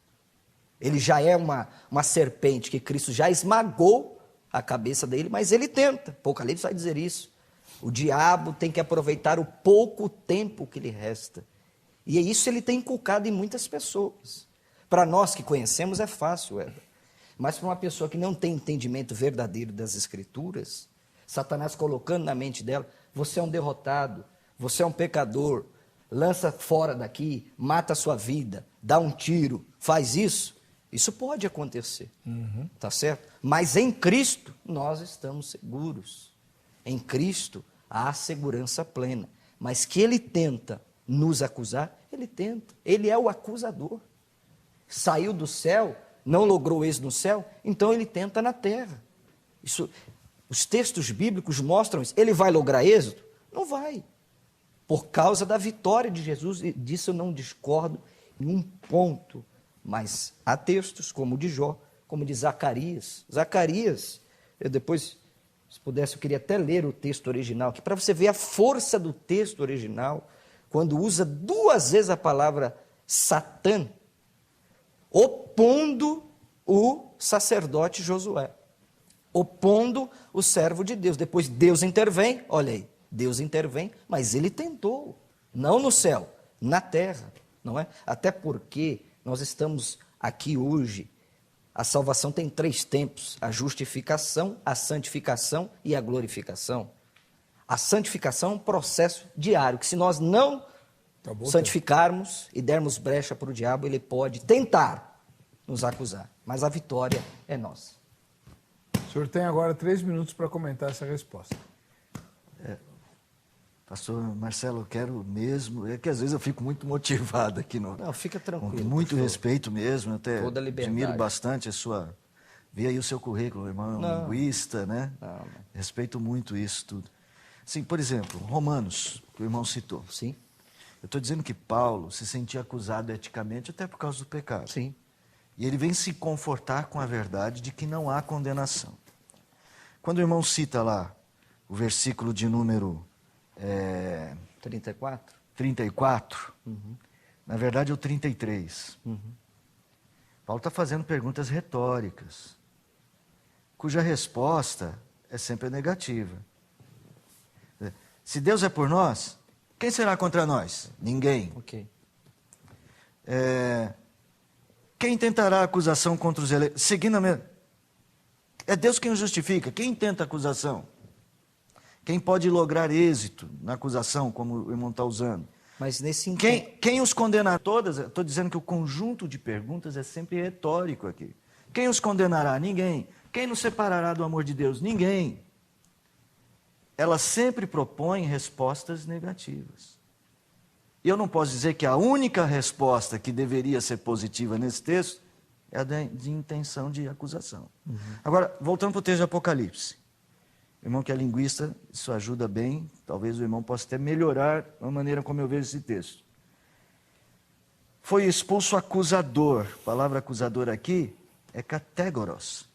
S3: Ele já é uma serpente que Cristo já esmagou a cabeça dele, mas ele tenta. Apocalipse vai dizer isso. O diabo tem que aproveitar o pouco tempo que lhe resta. E isso ele tem inculcado em muitas pessoas. Para nós que conhecemos é fácil, Eva. Mas para uma pessoa que não tem entendimento verdadeiro das Escrituras, Satanás colocando na mente dela, você é um derrotado, você é um pecador, lança fora daqui, mata a sua vida, dá um tiro, faz isso. Isso pode acontecer, tá certo? Mas em Cristo nós estamos seguros. Em Cristo há segurança plena. Mas que ele tenta nos acusar, ele tenta. Ele é o acusador. Saiu do céu, não logrou êxito no céu, então ele tenta na terra. Os textos bíblicos mostram isso. Ele vai lograr êxito? Não vai. Por causa da vitória de Jesus, e disso eu não discordo em um ponto. Mas há textos como o de Jó, como o de Zacarias. Zacarias, eu depois, se pudesse, eu queria até ler o texto original aqui, para você ver a força do texto original, quando usa 2 vezes a palavra Satã, opondo o sacerdote Josué, opondo o servo de Deus. Depois Deus intervém, olha aí, Deus intervém, mas ele tentou, não no céu, na terra, não é? Até porque nós estamos aqui hoje, a salvação tem 3 tempos, a justificação, a santificação e a glorificação. A santificação é um processo diário, que se nós não santificarmos e dermos brecha para o diabo, ele pode tentar nos acusar, mas a vitória é nossa.
S1: O senhor tem agora 3 minutos para comentar essa resposta.
S2: Pastor Marcelo, eu quero mesmo... É que às vezes eu fico muito motivado aqui.
S3: Não, fica tranquilo.
S2: Com muito
S3: pastor.
S2: respeito mesmo, até
S3: Toda liberdade.
S2: admiro bastante a sua... Vi aí o seu currículo, irmão, é um linguista, né?
S3: Não.
S2: Respeito muito isso tudo. Assim, por exemplo, Romanos, que o irmão citou.
S3: Sim.
S2: Eu estou dizendo que Paulo se sentia acusado eticamente até por causa do pecado.
S3: Sim.
S2: E ele vem se confortar com a verdade de que não há condenação. Quando o irmão cita lá o versículo de número 34, na verdade é o 33. Paulo está fazendo perguntas retóricas, cuja resposta é sempre negativa. Se Deus é por nós, quem será contra nós? Ninguém.
S3: Ok.
S2: Quem tentará acusação contra os eleitos? Seguindo a mesma... É Deus quem o justifica. Quem tenta acusação? Quem pode lograr êxito na acusação, como o irmão está usando?
S3: Mas nesse
S2: Quem os condenará? Todas, estou dizendo que o conjunto de perguntas é sempre retórico aqui. Quem os condenará? Ninguém. Quem nos separará do amor de Deus? Ninguém. Ela sempre propõe respostas negativas. E eu não posso dizer que a única resposta que deveria ser positiva nesse texto é a de intenção de acusação. Agora, voltando para o texto de Apocalipse. O irmão que é linguista, isso ajuda bem. Talvez o irmão possa até melhorar a maneira como eu vejo esse texto. Foi expulso o acusador. A palavra acusador aqui é categoros.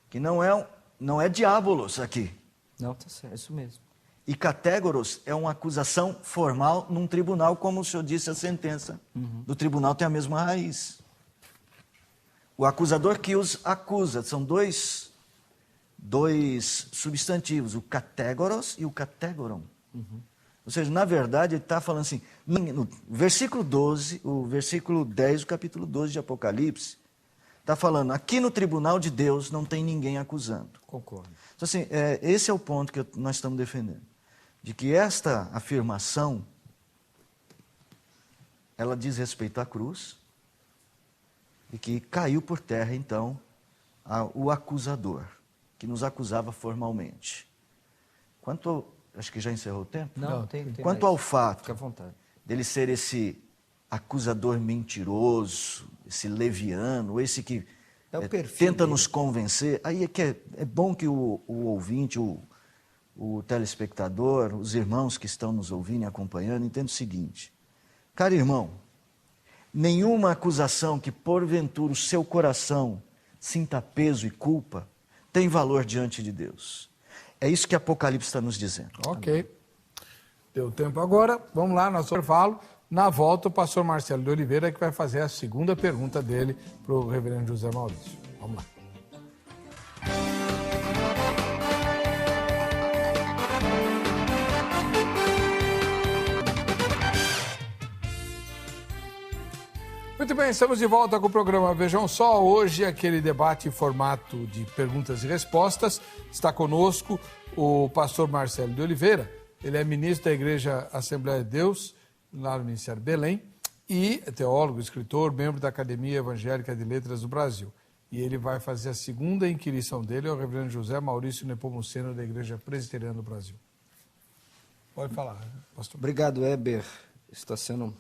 S2: Que não é diabolos aqui.
S3: Não, tá certo, é isso mesmo.
S2: E categoros é uma acusação formal num tribunal, como o senhor disse, a sentença do tribunal tem a mesma raiz. O acusador que os acusa, são dois substantivos, o categoros e o categoron. Ou seja, na verdade, ele está falando assim, no versículo 12, o versículo 10, o capítulo 12 de Apocalipse, está falando, aqui no tribunal de Deus não tem ninguém acusando.
S3: Concordo.
S2: Então, assim, esse é o ponto que nós estamos defendendo. De que esta afirmação, ela diz respeito à cruz, e que caiu por terra, então, o acusador, que nos acusava formalmente. Acho que já encerrou o tempo?
S3: Não, tem
S2: Quanto
S3: mais.
S2: ao fato
S3: Fica à vontade.
S2: dele ser esse acusador mentiroso, esse leviano, esse que
S3: É o perfil
S2: tenta
S3: dele.
S2: nos convencer, aí é bom que o ouvinte, o telespectador, os irmãos que estão nos ouvindo e acompanhando, entendam o seguinte. Caro irmão, nenhuma acusação que porventura o seu coração sinta peso e culpa tem valor diante de Deus. É isso que Apocalipse está nos dizendo.
S1: Ok. Deu tempo agora. Vamos lá, nosso intervalo. Na volta, o pastor Marcelo de Oliveira que vai fazer a segunda pergunta dele para o reverendo José Maurício. Vamos lá. Muito bem, estamos de volta com o programa Vejam Só. Hoje, aquele debate em formato de perguntas e respostas. Está conosco o pastor Marcelo de Oliveira. Ele é ministro da Igreja Assembleia de Deus, lá no Ministério Belém, e é teólogo, escritor, membro da Academia Evangélica de Letras do Brasil. E ele vai fazer a segunda inquirição dele ao reverendo José Maurício Nepomuceno, da Igreja Presbiteriana do Brasil. Pode falar, pastor.
S3: Obrigado, Heber. Está sendo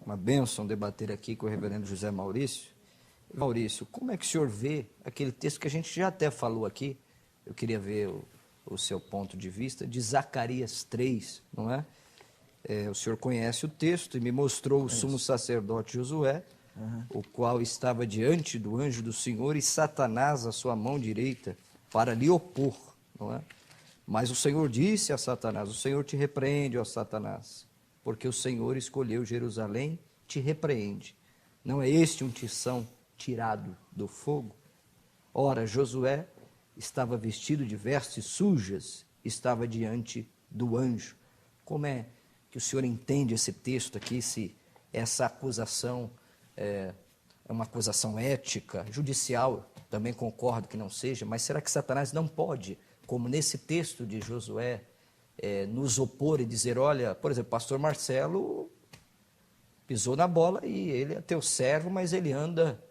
S3: uma bênção debater aqui com o reverendo José Maurício. Maurício, como é que o senhor vê aquele texto que a gente já até falou aqui? Eu queria ver o seu ponto de vista, de Zacarias 3, não é? O senhor conhece o texto e me mostrou o sumo sacerdote Josué, o qual estava diante do anjo do Senhor e Satanás à sua mão direita para lhe opor, não é? Mas o Senhor disse a Satanás, o Senhor te repreende, ó Satanás, porque o Senhor escolheu Jerusalém, te repreende. Não é este um tição tirado do fogo? Ora, Josué estava vestido de vestes sujas, estava diante do anjo. Como é que o senhor entende esse texto aqui, se essa acusação é uma acusação ética, judicial, também concordo que não seja, mas será que Satanás não pode, como nesse texto de Josué, nos opor e dizer, olha, por exemplo, pastor Marcelo pisou na bola e ele é teu servo, mas ele anda,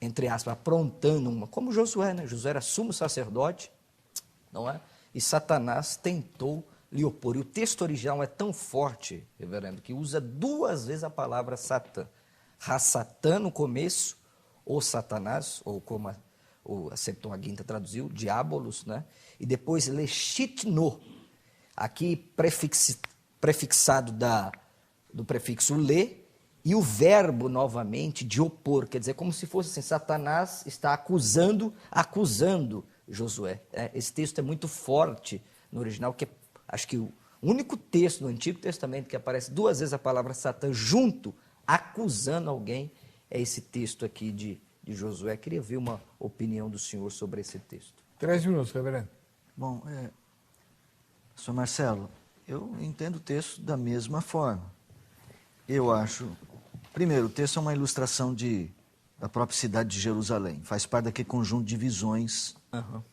S3: entre aspas, aprontando uma, como Josué, né? Josué era sumo sacerdote, não é? e Satanás tentou lhe opor. E o texto original é tão forte, reverendo, que usa 2 vezes a palavra Satã. Ha-Satã no começo, ou Satanás, ou como a Septuaginta traduziu, diabolos, né? E depois Lechitno, aqui prefixado do prefixo le, e o verbo novamente de opor, quer dizer, como se fosse assim, Satanás está acusando Josué. Esse texto é muito forte no original, que acho que o único texto no Antigo Testamento que aparece 2 vezes a palavra Satã junto, acusando alguém, é esse texto aqui de Josué. Queria ver uma opinião do senhor sobre esse texto.
S1: 3 minutos, reverendo.
S2: Bom, Sr. Marcelo, eu entendo o texto da mesma forma. Eu acho, primeiro, o texto é uma ilustração da própria cidade de Jerusalém. Faz parte daquele conjunto de visões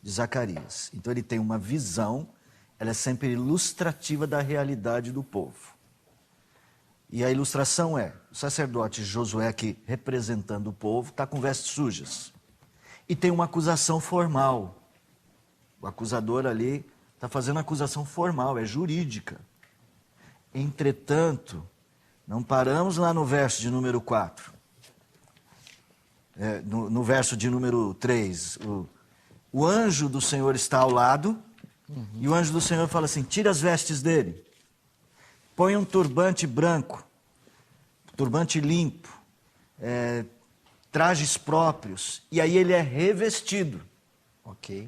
S2: de Zacarias. Então ele tem uma visão, ela é sempre ilustrativa da realidade do povo. E a ilustração é, o sacerdote Josué aqui, representando o povo, está com vestes sujas. E tem uma acusação formal. O acusador ali está fazendo acusação formal, é jurídica. Entretanto, não paramos lá no verso de número 4. No verso de número 3. O anjo do Senhor está ao lado, e o anjo do Senhor fala assim, tira as vestes dele. Põe um turbante branco, turbante limpo, trajes próprios, e aí ele é revestido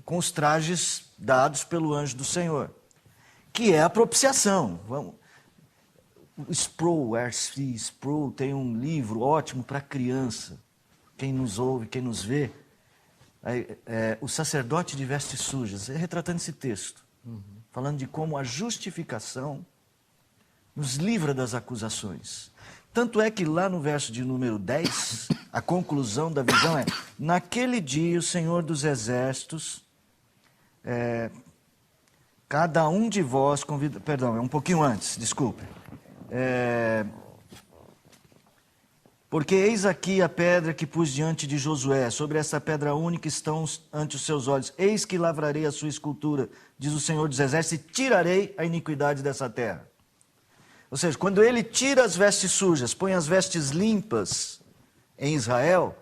S2: com os trajes dados pelo anjo do Senhor, que é a propiciação. O Sproul, R.C. Sproul, tem um livro ótimo para criança, quem nos ouve, quem nos vê, o sacerdote de vestes sujas, retratando esse texto, falando de como a justificação nos livra das acusações. Tanto é que lá no verso de número 10, a conclusão da visão é, naquele dia o Senhor dos Exércitos, cada um de vós convida... Perdão, é um pouquinho antes, desculpe. Porque eis aqui a pedra que pus diante de Josué, sobre essa pedra única estão ante os seus olhos. Eis que lavrarei a sua escultura, diz o Senhor dos Exércitos, e tirarei a iniquidade dessa terra. Ou seja, quando ele tira as vestes sujas, põe as vestes limpas em Israel,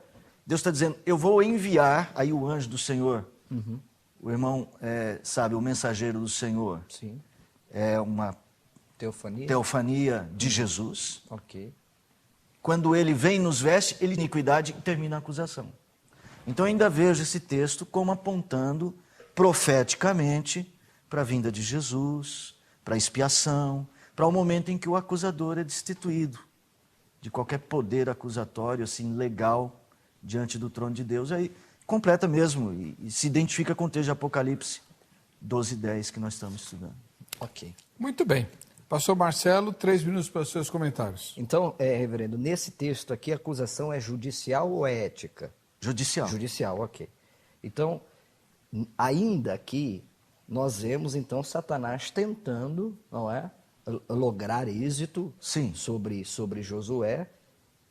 S2: Deus está dizendo, eu vou enviar, aí o anjo do Senhor, o irmão sabe, o mensageiro do Senhor,
S3: Sim.
S2: É uma teofania de Jesus.
S3: Ok.
S2: Quando ele vem nos veste, ele iniquidade e termina a acusação. Então ainda vejo esse texto como apontando profeticamente para a vinda de Jesus, para a expiação, para o momento em que o acusador é destituído de qualquer poder acusatório, assim, legal, diante do trono de Deus. Aí completa mesmo e se identifica com o texto de Apocalipse 12:10 que nós estamos estudando.
S3: Ok.
S1: Muito bem. Pastor Marcelo, 3 minutos para os seus comentários.
S3: Então, reverendo, nesse texto aqui, a acusação é judicial ou é ética?
S2: Judicial.
S3: Judicial, ok. Então, ainda aqui, nós vemos, então, Satanás tentando, não é, lograr êxito
S2: Sim.
S3: sobre Josué,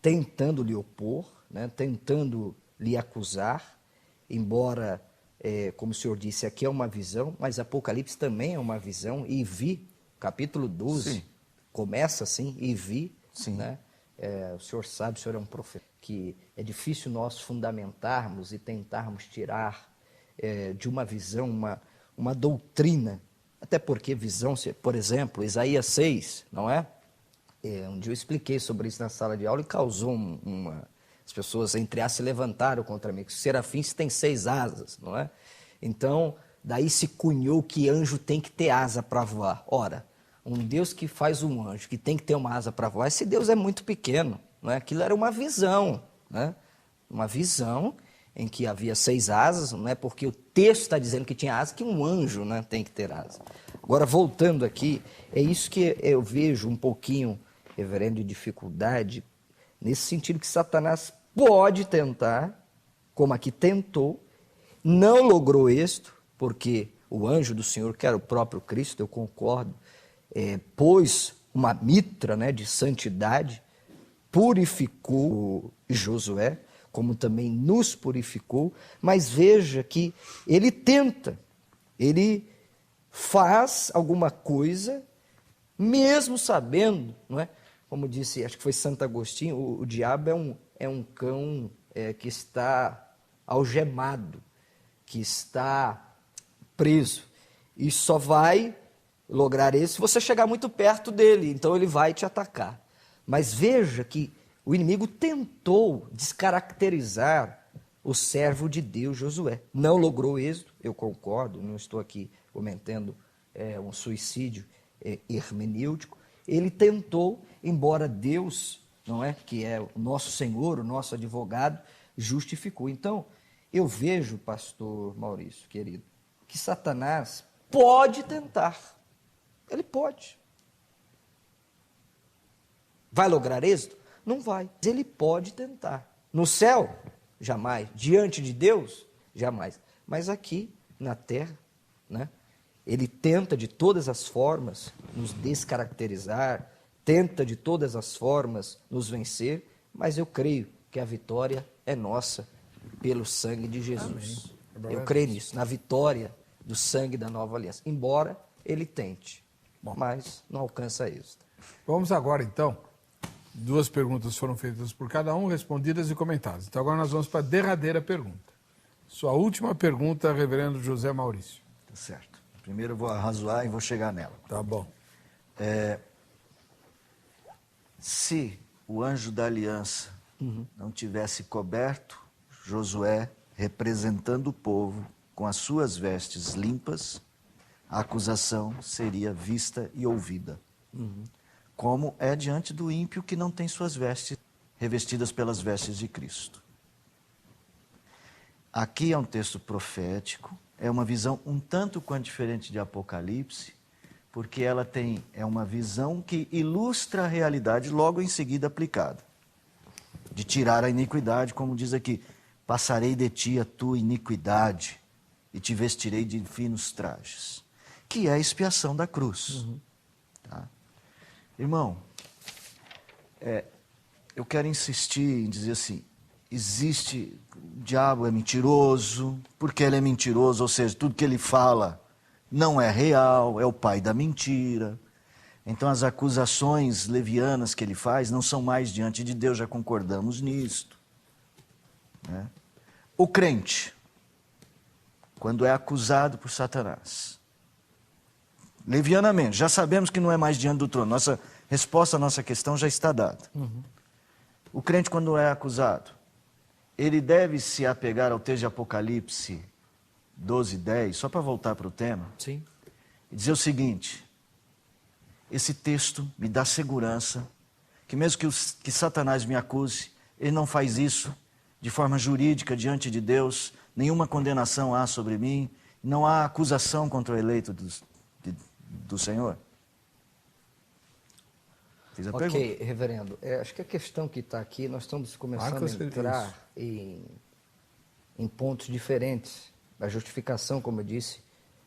S3: tentando lhe opor, né, tentando lhe acusar, embora, como o senhor disse, aqui é uma visão, mas Apocalipse também é uma visão, e vi, capítulo 12,
S2: Sim.
S3: começa assim, e vi,
S2: Sim.
S3: né? O senhor sabe, o senhor é um profeta, que é difícil nós fundamentarmos e tentarmos tirar de uma visão uma doutrina, até porque visão, por exemplo, Isaías 6, não é? Um dia eu expliquei sobre isso na sala de aula e causou as pessoas, entre aspas, se levantaram contra mim, que os serafins têm 6 asas, não é? Então, daí se cunhou que anjo tem que ter asa para voar. Ora, um Deus que faz um anjo que tem que ter uma asa para voar, esse Deus é muito pequeno, não é? Aquilo era uma visão, né? Uma visão em que havia 6 asas, não é porque o texto está dizendo que tinha asa, que um anjo, né, tem que ter asa. Agora, voltando aqui, é isso que eu vejo um pouquinho, reverendo, de dificuldade, nesse sentido que Satanás pode tentar, como aqui tentou, não logrou êxito, porque o anjo do Senhor, que era o próprio Cristo, eu concordo, pôs uma mitra, né, de santidade, purificou Josué, como também nos purificou, mas veja que ele tenta, ele faz alguma coisa, mesmo sabendo, não é? Como disse, acho que foi Santo Agostinho, o diabo é um cão que está algemado, que está preso, e só vai lograr isso se você chegar muito perto dele, então ele vai te atacar. Mas veja que o inimigo tentou descaracterizar o servo de Deus, Josué. Não logrou êxito, eu concordo, não estou aqui comentando um suicídio hermenêutico. Ele tentou, embora Deus, não é, que é o nosso Senhor, o nosso advogado, justificou. Então, eu vejo, pastor Maurício, querido, que Satanás pode tentar. Ele pode. Vai lograr êxito? Não vai. Ele pode tentar. No céu, jamais. Diante de Deus, jamais. Mas aqui, na terra, né, ele tenta de todas as formas nos descaracterizar, tenta de todas as formas nos vencer, mas eu creio que a vitória é nossa pelo sangue de Jesus. Eu creio nisso, na vitória do sangue da nova aliança. Embora ele tente, mas não alcança êxito.
S1: Vamos agora, então. 2 perguntas foram feitas por cada um, respondidas e comentadas. Então agora nós vamos para a derradeira pergunta. Sua última pergunta, reverendo José Maurício.
S2: Tá certo. Primeiro eu vou arrazoar e vou chegar nela.
S1: Tá bom.
S2: Se o anjo da aliança não tivesse coberto Josué, representando o povo, com as suas vestes limpas, a acusação seria vista e ouvida. Como é diante do ímpio que não tem suas vestes revestidas pelas vestes de Cristo. Aqui é um texto profético, é uma visão um tanto quanto diferente de Apocalipse, porque ela é uma visão que ilustra a realidade logo em seguida aplicada. De tirar a iniquidade, como diz aqui, passarei de ti a tua iniquidade e te vestirei de finos trajes, que é a expiação da cruz. Tá? Irmão, eu quero insistir em dizer assim, o diabo é mentiroso, porque ele é mentiroso, ou seja, tudo que ele fala não é real, é o pai da mentira. Então as acusações levianas que ele faz não são mais diante de Deus, já concordamos nisto. Né? O crente, quando é acusado por Satanás, levianamente, já sabemos que não é mais diante do trono, nossa resposta à nossa questão já está dada. O crente, quando é acusado, ele deve se apegar ao texto de Apocalipse 12:10, só para voltar para o tema,
S3: Sim.
S2: e dizer o seguinte: esse texto me dá segurança que mesmo que Satanás me acuse, ele não faz isso de forma jurídica diante de Deus, nenhuma condenação há sobre mim, não há acusação contra o eleito do Senhor. Fiz a pergunta.
S3: Reverendo, acho que a questão que está aqui, nós estamos começando a entrar em pontos diferentes. A justificação, como eu disse,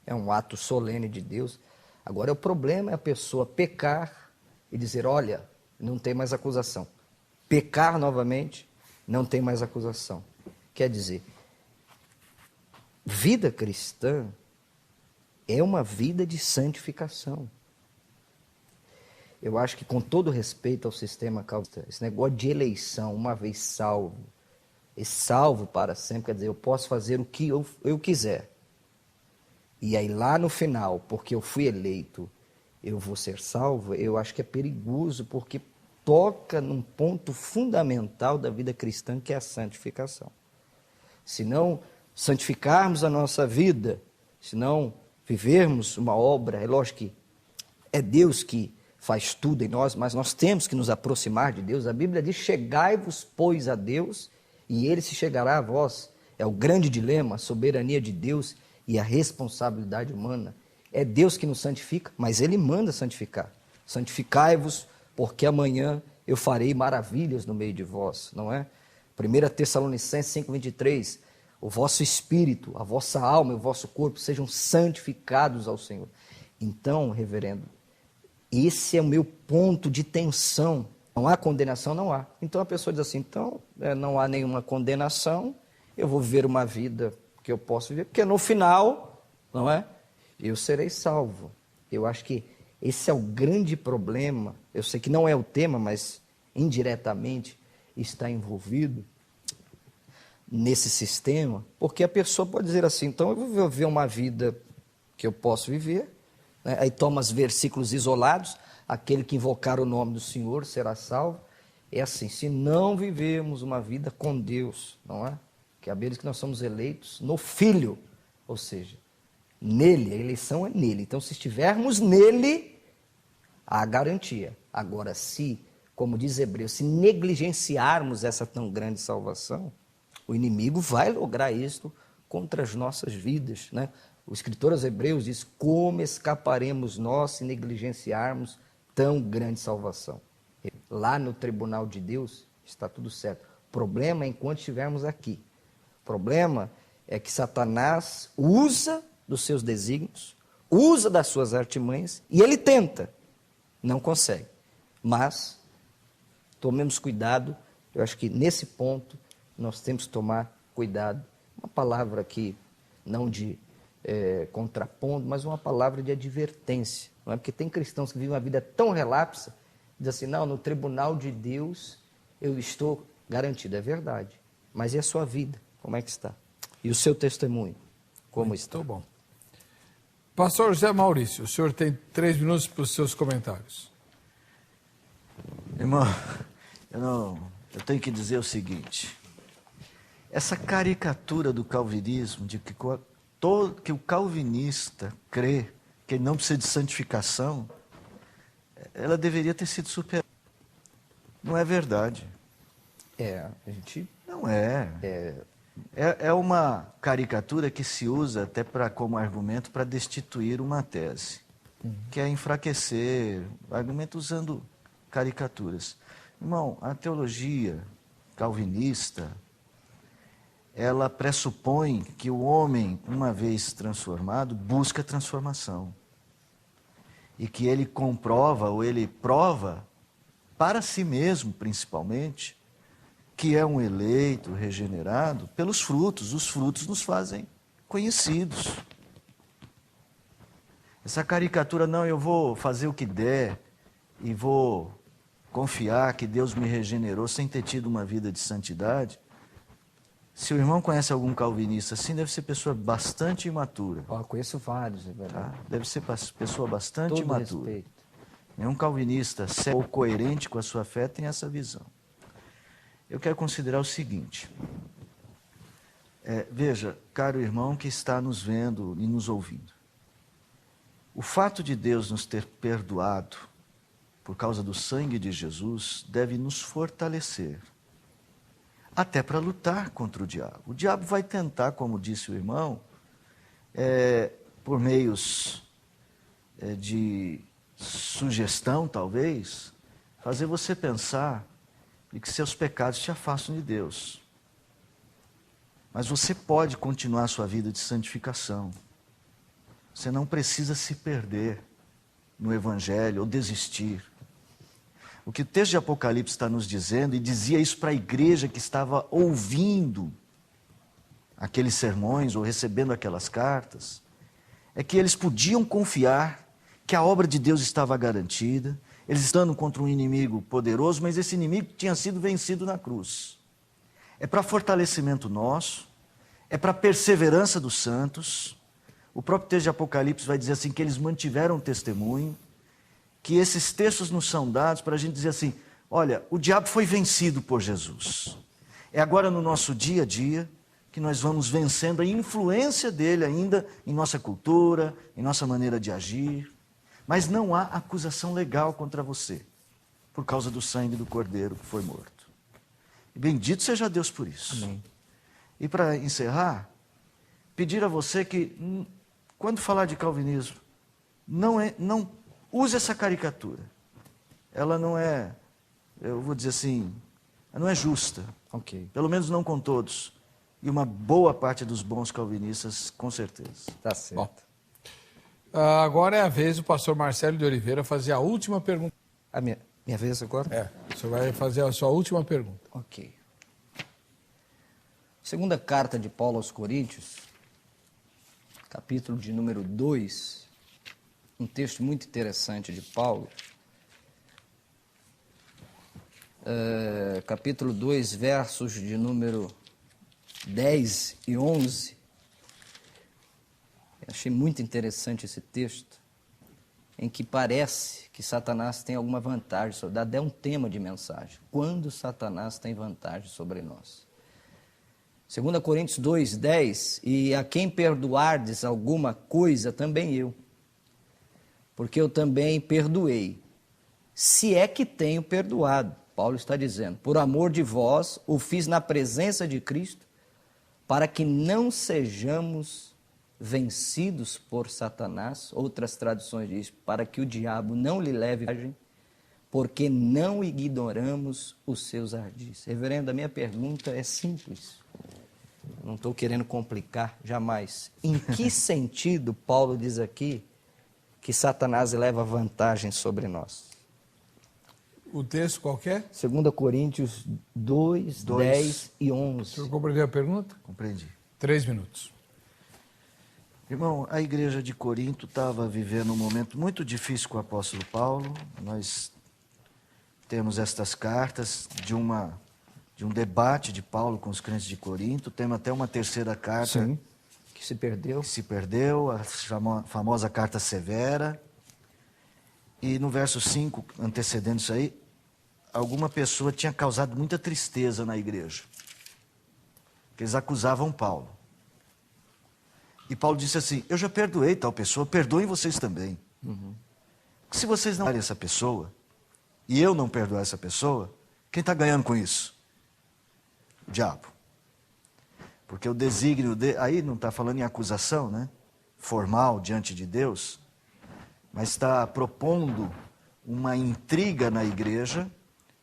S3: é um ato solene de Deus. Agora, o problema é a pessoa pecar e dizer, olha, não tem mais acusação. Pecar novamente, não tem mais acusação. Quer dizer, vida cristã é uma vida de santificação. Eu acho que, com todo respeito ao sistema calvinista, esse negócio de eleição, uma vez salvo, e salvo para sempre, quer dizer, eu posso fazer o que eu quiser. E aí lá no final, porque eu fui eleito, eu vou ser salvo, eu acho que é perigoso, porque toca num ponto fundamental da vida cristã, que é a santificação. Se não santificarmos a nossa vida, se não vivermos uma obra, é lógico que é Deus que faz tudo em nós, mas nós temos que nos aproximar de Deus. A Bíblia diz, chegai-vos, pois, a Deus, e Ele se chegará a vós. É o grande dilema, a soberania de Deus e a responsabilidade humana. É Deus que nos santifica, mas Ele manda santificar. Santificai-vos, porque amanhã eu farei maravilhas no meio de vós, não é? 1 Tessalonicenses 5:23, o vosso espírito, a vossa alma e o vosso corpo sejam santificados ao Senhor. Então, reverendo, esse é o meu ponto de tensão. Não há condenação? Não há. Então a pessoa diz assim, então não há nenhuma condenação, eu vou viver uma vida que eu posso viver, porque no final, não é? eu serei salvo. Eu acho que esse é o grande problema. Eu sei que não é o tema, mas indiretamente está envolvido nesse sistema, porque a pessoa pode dizer assim, então eu vou viver uma vida que eu posso viver, né? Aí toma os versículos isolados, aquele que invocar o nome do Senhor será salvo. É assim, se não vivemos uma vida com Deus, não é? Que é a Bíblia diz que nós somos eleitos no Filho, ou seja, nele, a eleição é nele. Então, se estivermos nele, há garantia. Agora, se, como diz Hebreus, se negligenciarmos essa tão grande salvação, o inimigo vai lograr isto contra as nossas vidas, né? O escritor aos Hebreus diz, como escaparemos nós se negligenciarmos tão grande salvação? Lá no tribunal de Deus está tudo certo. O problema é enquanto estivermos aqui. O problema é que Satanás usa dos seus desígnios, usa das suas artimanhas e ele tenta, não consegue. Mas tomemos cuidado, eu acho que nesse ponto nós temos que tomar cuidado. Uma palavra aqui, não de contrapondo, mas uma palavra de advertência. Não é? Porque tem cristãos que vivem uma vida tão relapsa, diz assim, não, no tribunal de Deus eu estou garantido. É verdade. Mas e a sua vida? Como é que está? E o seu testemunho? Como está?
S1: Muito bom. Pastor José Maurício, o senhor tem 3 minutos para os seus comentários.
S2: Irmão, eu tenho que dizer o seguinte. Essa caricatura do calvinismo, de que o calvinista crê que ele não precisa de santificação, ela deveria ter sido superada. Não é verdade.
S3: A gente...
S2: Não é. É uma caricatura que se usa até como argumento para destituir uma tese, que é enfraquecer, argumento usando caricaturas. Irmão, a teologia calvinista, ela pressupõe que o homem, uma vez transformado, busca transformação. E que ele comprova, ou ele prova, para si mesmo principalmente, que é um eleito, regenerado, pelos frutos. Os frutos nos fazem conhecidos. Essa caricatura, não, eu vou fazer o que der e vou confiar que Deus me regenerou sem ter tido uma vida de santidade. Se o irmão conhece algum calvinista assim, deve ser pessoa bastante imatura.
S3: Eu conheço vários, é verdade.
S2: Tá? Deve ser pessoa bastante
S3: Todo
S2: imatura.
S3: respeito.
S2: Nenhum calvinista sério ou coerente com a sua fé tem essa visão. Eu quero considerar o seguinte. Veja, caro irmão que está nos vendo e nos ouvindo. O fato de Deus nos ter perdoado por causa do sangue de Jesus deve nos fortalecer. Até para lutar contra o diabo. O diabo vai tentar, como disse o irmão, por meios de sugestão, talvez, fazer você pensar de que seus pecados te afastam de Deus. Mas você pode continuar a sua vida de santificação. Você não precisa se perder no Evangelho ou desistir. O que o texto de Apocalipse está nos dizendo, e dizia isso para a igreja que estava ouvindo aqueles sermões ou recebendo aquelas cartas, é que eles podiam confiar que a obra de Deus estava garantida, eles estando contra um inimigo poderoso, mas esse inimigo tinha sido vencido na cruz. É para fortalecimento nosso, é para perseverança dos santos. O próprio texto de Apocalipse vai dizer assim, que eles mantiveram o testemunho, que esses textos nos são dados para a gente dizer assim, olha, o diabo foi vencido por Jesus. É agora no nosso dia a dia que nós vamos vencendo a influência dele ainda em nossa cultura, em nossa maneira de agir. Mas não há acusação legal contra você, por causa do sangue do Cordeiro que foi morto. E bendito seja Deus por isso.
S3: Amém.
S2: E para encerrar, pedir a você que, quando falar de calvinismo, não use essa caricatura. Ela não é, eu vou dizer assim, ela não é justa.
S3: Ok.
S2: Pelo menos não com todos. E uma boa parte dos bons calvinistas, com certeza.
S3: Tá certo.
S1: Bom. Agora é a vez do pastor Marcelo de Oliveira fazer a última pergunta.
S3: A minha vez agora?
S1: O senhor vai fazer a sua última pergunta.
S3: Ok. Segunda carta de Paulo aos Coríntios, capítulo de número 2, um texto muito interessante de Paulo. Capítulo 2, versos de número 10 e 11. Eu achei muito interessante esse texto, em que parece que Satanás tem alguma vantagem, dá até um tema de mensagem. Quando Satanás tem vantagem sobre nós? 2 Coríntios 2, 10, e a quem perdoardes alguma coisa, também eu, porque eu também perdoei, se é que tenho perdoado. Paulo está dizendo, por amor de vós, o fiz na presença de Cristo, para que não sejamos vencidos por Satanás. Outras traduções dizem, para que o diabo não lhe leve vantagem, porque não ignoramos os seus ardis. Reverendo, a minha pergunta é simples. Não estou querendo complicar, jamais. Em que sentido Paulo diz aqui que Satanás leva vantagem sobre nós?
S1: O texto qual que é?
S3: 2 Coríntios 2, 10 e 11.
S1: O senhor compreendeu a pergunta?
S2: Compreendi.
S1: 3 minutos.
S2: Irmão, a igreja de Corinto estava vivendo um momento muito difícil com o apóstolo Paulo. Nós temos estas cartas de um debate de Paulo com os crentes de Corinto. Temos até uma terceira carta.
S3: Sim, que se perdeu.
S2: Que se perdeu, a famosa carta severa. E no verso 5, antecedendo isso aí, alguma pessoa tinha causado muita tristeza na igreja. Que eles acusavam Paulo. E Paulo disse assim, eu já perdoei tal pessoa, perdoem vocês também. Se vocês não perdoarem essa pessoa, e eu não perdoar essa pessoa, quem está ganhando com isso? O diabo. Porque o desígnio, aí não está falando em acusação, né? Formal diante de Deus, mas está propondo uma intriga na igreja.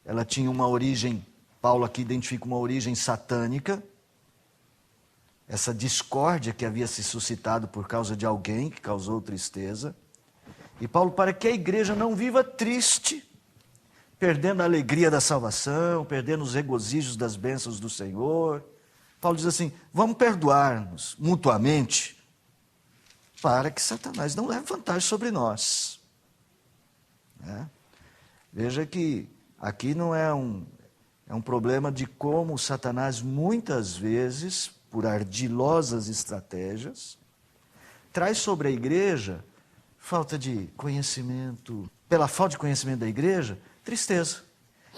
S2: Ela tinha uma origem, Paulo aqui identifica uma origem satânica, essa discórdia que havia se suscitado por causa de alguém que causou tristeza. E Paulo, para que a igreja não viva triste, perdendo a alegria da salvação, perdendo os regozijos das bênçãos do Senhor, Paulo diz assim, vamos perdoar-nos mutuamente, para que Satanás não leve vantagem sobre nós. Veja que aqui não é um problema de como Satanás muitas vezes, por ardilosas estratégias, traz sobre a igreja falta de conhecimento, pela falta de conhecimento da igreja, tristeza.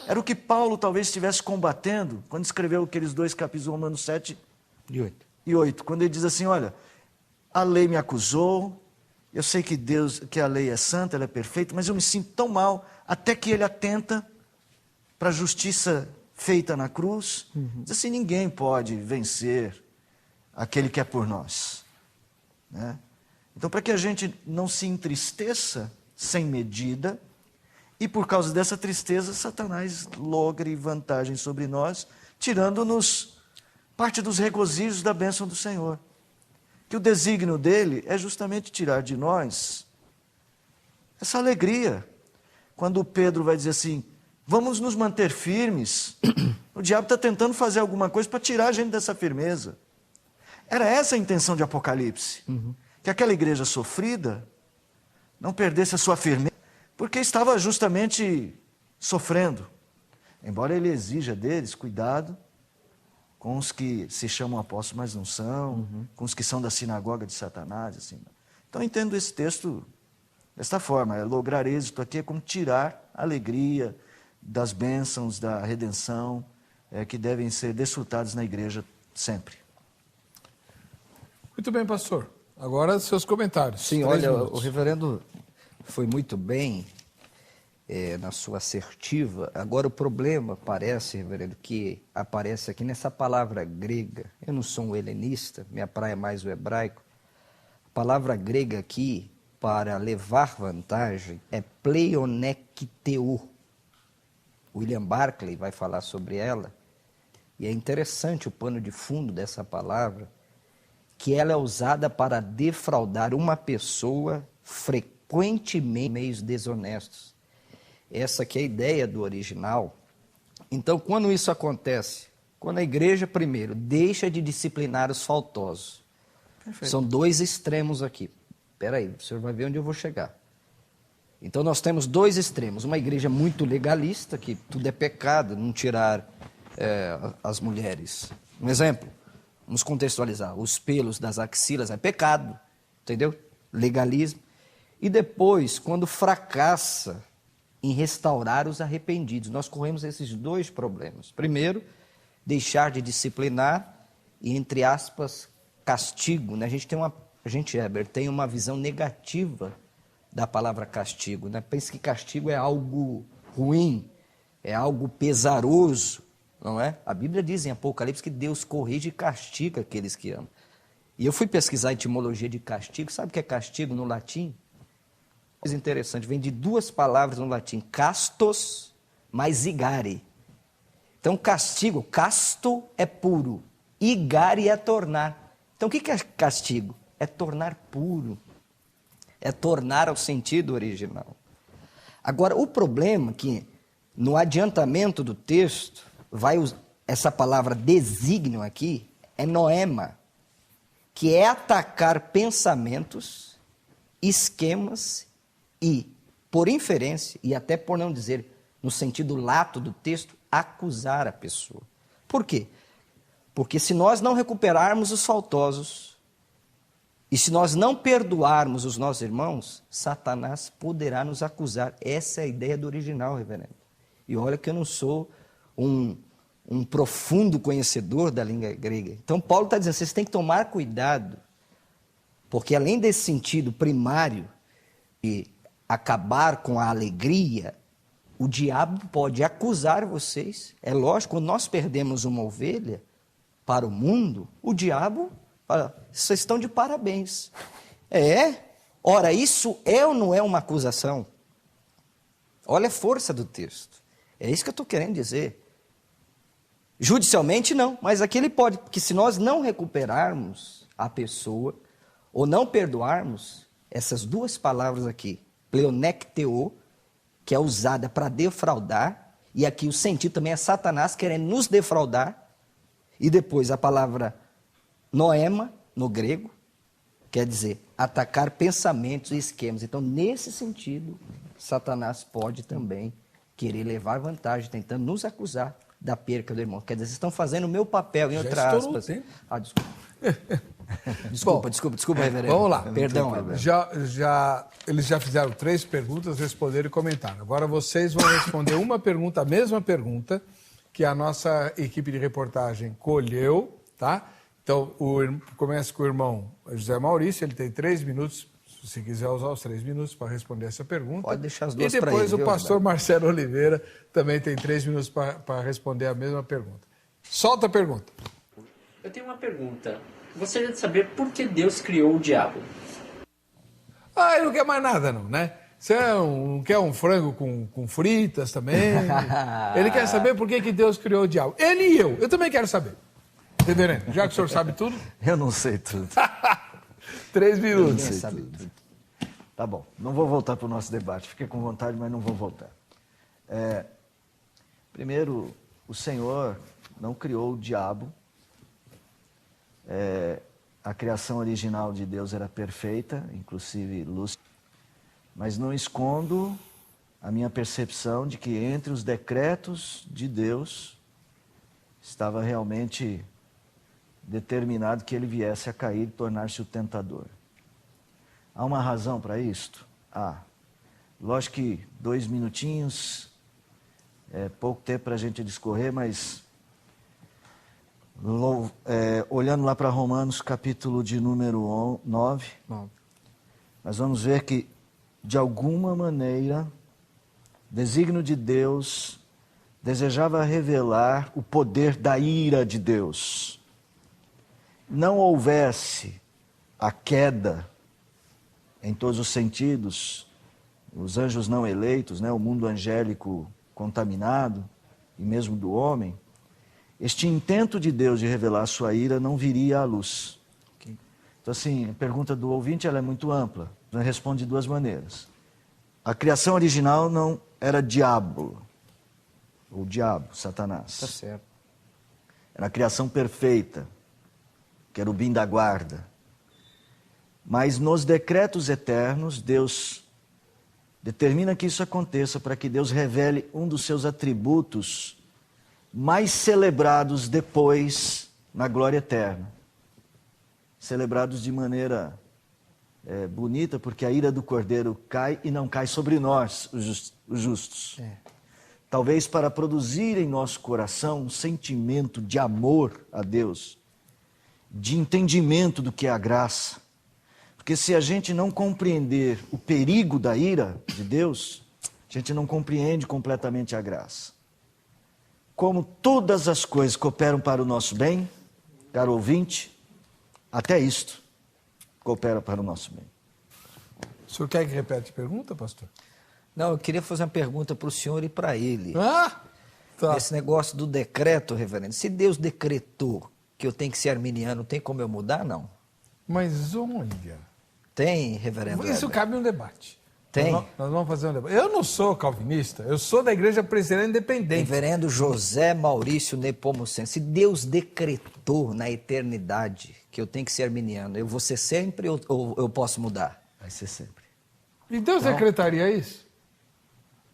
S2: Era o que Paulo talvez estivesse combatendo quando escreveu aqueles 2 capítulos, Romanos 7 e 8, quando ele diz assim, olha, a lei me acusou, eu sei que a lei é santa, ela é perfeita, mas eu me sinto tão mal, até que ele atenta para a justiça feita na cruz. Diz assim, ninguém pode vencer aquele que é por nós. Então, para que a gente não se entristeça sem medida, e por causa dessa tristeza, Satanás logre vantagem sobre nós, tirando-nos parte dos regozijos da bênção do Senhor. Que o desígnio dele é justamente tirar de nós essa alegria. Quando Pedro vai dizer assim, vamos nos manter firmes, o diabo está tentando fazer alguma coisa para tirar a gente dessa firmeza. Era essa a intenção de Apocalipse. Que aquela igreja sofrida não perdesse a sua firmeza, porque estava justamente sofrendo. Embora ele exija deles cuidado com os que se chamam apóstolos, mas não são, com os que são da sinagoga de Satanás. Assim. Então eu entendo esse texto desta forma, lograr êxito aqui é como tirar a alegria das bênçãos da redenção que devem ser desfrutadas na igreja sempre.
S1: Muito bem, pastor. Agora seus comentários.
S3: Sim,
S1: 3
S3: olha,
S1: minutos.
S3: o reverendo foi muito bem na sua assertiva. Agora o problema parece, reverendo, que aparece aqui nessa palavra grega. Eu não sou um helenista, minha praia é mais o hebraico. A palavra grega aqui, para levar vantagem, é pleonekteu. William Barclay vai falar sobre ela. E é interessante o pano de fundo dessa palavra, que ela é usada para defraudar uma pessoa frequentemente em meios desonestos. Essa que é a ideia do original. Então, quando isso acontece? Quando a igreja, primeiro, deixa de disciplinar os faltosos.
S2: Perfeito.
S3: São dois extremos aqui. Espera aí, o senhor vai ver onde eu vou chegar. Então nós temos dois extremos. Uma igreja muito legalista, que tudo é pecado, não tirar as mulheres. Um exemplo, vamos contextualizar. Os pelos das axilas é pecado, entendeu? Legalismo. E depois, quando fracassa em restaurar os arrependidos, nós corremos esses dois problemas. Primeiro, deixar de disciplinar e, entre aspas, castigo. Né? A gente, Heber, tem uma visão negativa da palavra castigo. Né? Pensa que castigo é algo ruim, é algo pesaroso, não é? A Bíblia diz em Apocalipse que Deus corrige e castiga aqueles que amam. E eu fui pesquisar a etimologia de castigo. Sabe o que é castigo no latim? Coisa interessante, vem de duas palavras no latim, castos mais igare. Então, castigo, casto é puro, igare é tornar. Então, o que é castigo? É tornar puro, é tornar ao sentido original. Agora, o problema é que, no adiantamento do texto, essa palavra desígnio aqui é noema, que é atacar pensamentos, esquemas e, por inferência, e até por não dizer no sentido lato do texto, acusar a pessoa. Por quê? Porque se nós não recuperarmos os faltosos e se nós não perdoarmos os nossos irmãos, Satanás poderá nos acusar. Essa é a ideia do original, reverendo. E olha que eu não sou um profundo conhecedor da língua grega. Então Paulo está dizendo, vocês têm que tomar cuidado, porque além desse sentido primário e acabar com a alegria, o diabo pode acusar vocês. É lógico, quando nós perdemos uma ovelha para o mundo, o diabo fala, vocês estão de parabéns. Ora, isso é ou não é uma acusação? Olha a força do texto. É isso que eu estou querendo dizer. Judicialmente não, mas aqui ele pode, porque se nós não recuperarmos a pessoa, ou não perdoarmos, essas duas palavras aqui, pleonecteo, que é usada para defraudar, e aqui o sentido também é Satanás querendo nos defraudar, e depois a palavra noema, no grego, quer dizer, atacar pensamentos e esquemas. Então, nesse sentido, Satanás pode também querer levar vantagem, tentando nos acusar da perca do irmão. Quer dizer, vocês estão fazendo o meu papel, em outras aspas. Desculpa, reverendo.
S1: Vamos lá.
S3: Perdão,
S1: Eles já fizeram 3 perguntas, responderam e comentaram. Agora vocês vão responder uma pergunta, a mesma pergunta, que a nossa equipe de reportagem colheu, tá? Então, começa com o irmão José Maurício, ele tem 3 minutos, se quiser usar os 3 minutos para responder essa pergunta.
S3: Pode deixar as duas
S1: para ele. E depois o pastor
S3: Gilberto?
S1: Marcelo Oliveira também tem 3 minutos para responder a mesma pergunta. Solta a pergunta.
S5: Eu tenho uma pergunta. Gostaria de saber por que Deus criou o diabo?
S1: Ele não quer mais nada, não, né? Você não quer um frango com fritas também? Ele quer saber por que Deus criou o diabo. Ele e eu também quero saber. Reverendo, já que o senhor sabe tudo?
S2: Eu não sei tudo.
S1: 3 minutos.
S2: Não sei tudo. Tá bom, não vou voltar para o nosso debate. Fiquei com vontade, mas não vou voltar. Primeiro, o Senhor não criou o diabo. A criação original de Deus era perfeita, inclusive lúcida, mas não escondo a minha percepção de que entre os decretos de Deus estava realmente determinado que ele viesse a cair e tornar-se o tentador. Há uma razão para isto? Lógico que 2 minutinhos é pouco tempo para a gente discorrer, mas olhando lá para Romanos, capítulo de número 9, nós vamos ver que, de alguma maneira, o desígnio de Deus desejava revelar o poder da ira de Deus. Não houvesse a queda em todos os sentidos, os anjos não eleitos, né, o mundo angélico contaminado, e mesmo do homem, este intento de Deus de revelar a sua ira não viria à luz. Então, assim, a pergunta do ouvinte ela é muito ampla. Ela responde de 2 maneiras. A criação original não era diabo, ou diabo, Satanás.
S3: Tá certo.
S2: Era a criação perfeita, querubim da guarda. Mas nos decretos eternos, Deus determina que isso aconteça para que Deus revele um dos seus atributos mais celebrados depois na glória eterna. Celebrados de maneira bonita, porque a ira do Cordeiro cai e não cai sobre nós, os justos. Talvez para produzir em nosso coração um sentimento de amor a Deus, de entendimento do que é a graça. Porque se a gente não compreender o perigo da ira de Deus, a gente não compreende completamente a graça. Como todas as coisas cooperam para o nosso bem, caro ouvinte, até isto coopera para o nosso bem.
S1: O senhor quer que repete a pergunta, pastor?
S3: Não, eu queria fazer uma pergunta para o senhor e para ele.
S1: Tá.
S3: Esse negócio do decreto, reverendo. Se Deus decretou que eu tenho que ser arminiano, tem como eu mudar, não?
S1: Mas olha...
S3: Tem, reverendo
S1: Isso
S3: Heber?
S1: cabe um debate.
S3: Tem.
S1: Nós vamos fazer um debate. Eu não sou calvinista, eu sou da Igreja Presbiteriana Independente.
S3: Reverendo José Maurício Nepomuceno, se Deus decretou na eternidade que eu tenho que ser arminiano, eu vou ser sempre ou eu posso mudar?
S2: Vai ser sempre.
S1: E Deus decretaria isso?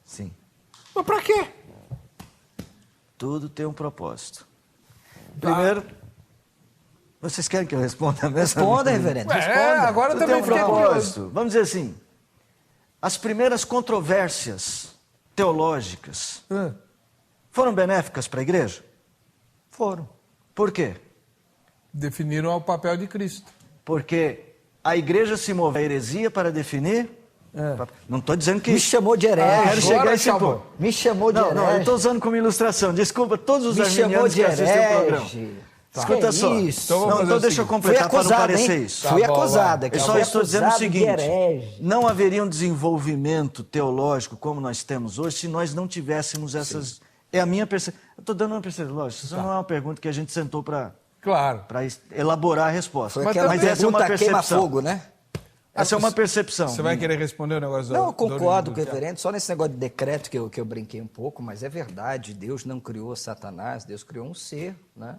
S2: Sim.
S1: Mas pra quê?
S2: Tudo tem um propósito. Primeiro, vocês querem que eu responda mesmo?
S3: Responda, reverendo, responda.
S1: Agora
S2: Tudo
S1: também
S2: tem um
S1: fiquei curioso.
S2: propósito. Vamos dizer assim, as primeiras controvérsias teológicas foram benéficas para a igreja?
S3: Foram.
S2: Por quê?
S1: Definiram o papel de Cristo.
S2: Porque a igreja se move à heresia para definir... Não estou dizendo que...
S3: Me chamou de herege.
S2: Quero chegar a esse
S1: acabou.
S2: ponto.
S3: Me chamou de herege.
S2: Não, eu estou usando como ilustração. Desculpa todos os
S3: Me chamou
S2: arminianos
S3: de
S2: que assistem o programa.
S3: herege.
S2: Escuta só.
S3: Isso.
S2: Então deixa eu completar para não parecer isso.
S3: Fui
S1: Tá bom,
S3: acusada.
S2: Eu só estou dizendo o seguinte,
S3: herege.
S2: não haveria um desenvolvimento teológico como nós temos hoje se nós não tivéssemos essas... É a minha percepção. Eu estou dando uma percepção, lógico, isso não é uma pergunta que a gente sentou para
S1: Claro.
S2: elaborar a resposta.
S3: Foi
S1: Mas
S3: aquela
S1: também-
S2: essa é uma
S3: pergunta
S2: percepção.
S3: queima-fogo, né?
S2: Essa é uma percepção.
S1: Você vai querer responder o negócio
S3: Não, eu
S1: do
S3: concordo com o
S1: do-
S3: reverendo, só nesse negócio de decreto que eu brinquei um pouco, mas é verdade, Deus não criou Satanás, Deus criou um ser, né?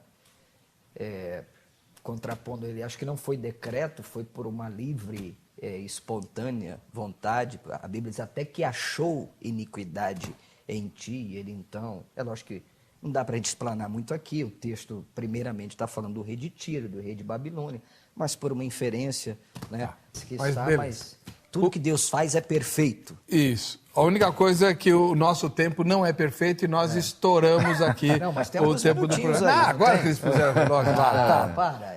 S3: Contrapondo ele, acho que não foi decreto, foi por uma livre, espontânea vontade. A Bíblia diz até que achou iniquidade em ti, ele então... É lógico que não dá para a gente explanar muito aqui, o texto primeiramente está falando do rei de Tiro, do rei de Babilônia, mas por uma inferência, né?
S1: Mas
S3: Tudo que Deus faz é perfeito.
S1: Isso. A única coisa é que o nosso tempo não é perfeito e nós estouramos aqui
S3: Não, mas tem
S1: o
S3: alguns
S1: tempo do
S3: minutinhos
S1: programa.
S3: aí, não
S1: Agora
S3: tem?
S1: que eles puseram o relógio lá.
S3: Tá, para,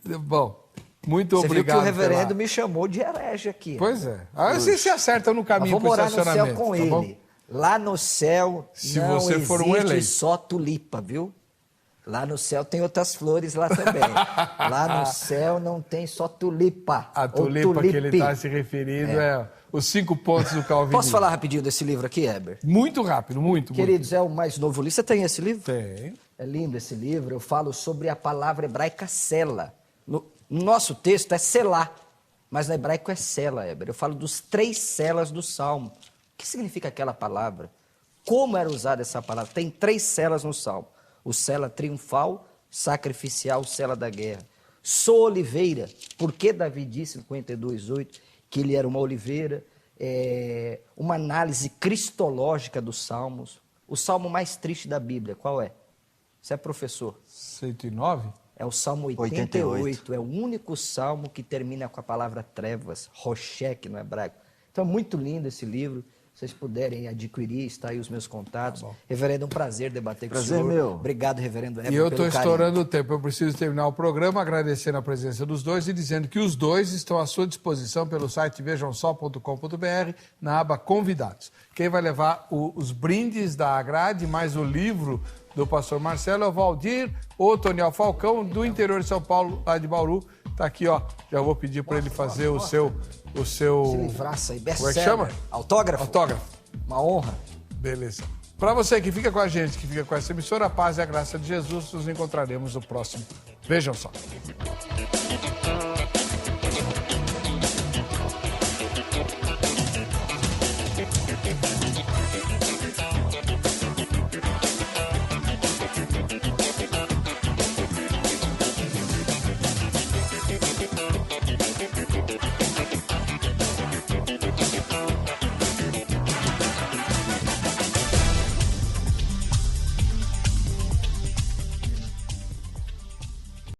S3: Heber.
S1: Bom, muito
S3: Você
S1: obrigado.
S3: viu que o reverendo
S1: pela-
S3: me chamou de herege aqui.
S1: Pois é. Aí vocês se acertam no
S3: Eu
S1: caminho
S3: vou
S1: para o
S3: morar no céu
S1: estacionamento.
S3: com
S1: tá bom?
S3: ele. Lá no céu
S1: Se
S3: não
S1: você for um
S3: existe
S1: eleito.
S3: só tulipa, viu? Lá no céu tem outras flores lá também. Lá no céu não tem só tulipa.
S1: A
S3: ou
S1: tulipa que ele
S3: tulipe.
S1: está se referindo é os 5 pontos do Calvinismo.
S3: Posso falar rapidinho desse livro aqui, Heber?
S1: Muito rápido, muito.
S3: Queridos, é o mais novo livro. Você tem esse livro?
S1: Tem.
S3: É lindo esse livro. Eu falo sobre a palavra hebraica sela. No nosso texto é selá, mas no hebraico é sela, Heber. Eu falo dos 3 selas do Salmo. O que significa aquela palavra? Como era usada essa palavra? Tem 3 selas no Salmo. O sela triunfal, sacrificial, o sela da guerra. Sou oliveira. Por que Davi disse em 52:8 que ele era uma oliveira? Uma análise cristológica dos Salmos. O salmo mais triste da Bíblia, qual é? Você é professor?
S1: 109?
S3: É o Salmo 88. É o único salmo que termina com a palavra trevas, roshek no hebraico. Então é muito lindo esse livro. Se vocês puderem adquirir, está aí os meus contatos. Reverendo, é um prazer debater com o senhor.
S2: Prazer meu.
S3: Obrigado, reverendo Heber,
S1: E eu
S3: pelo
S1: estou
S3: carinho.
S1: estourando o tempo. Eu preciso terminar o programa agradecendo a presença dos dois e dizendo que os dois estão à sua disposição pelo site vejamsó.com.br na aba Convidados. Quem vai levar os brindes da grade mais o livro do pastor Marcelo é o Valdir Otoniel Falcão, do interior de São Paulo, lá de Bauru. Está aqui, ó. Já vou pedir para ele fazer o seu...
S3: Esse livraço aí,
S1: Como é que
S3: best-seller.
S1: chama?
S3: Autógrafo?
S1: Autógrafo.
S3: Uma honra.
S1: Beleza. Para você que fica com a gente, que fica com essa emissora, a paz e a graça de Jesus, nos encontraremos no próximo. Vejam só.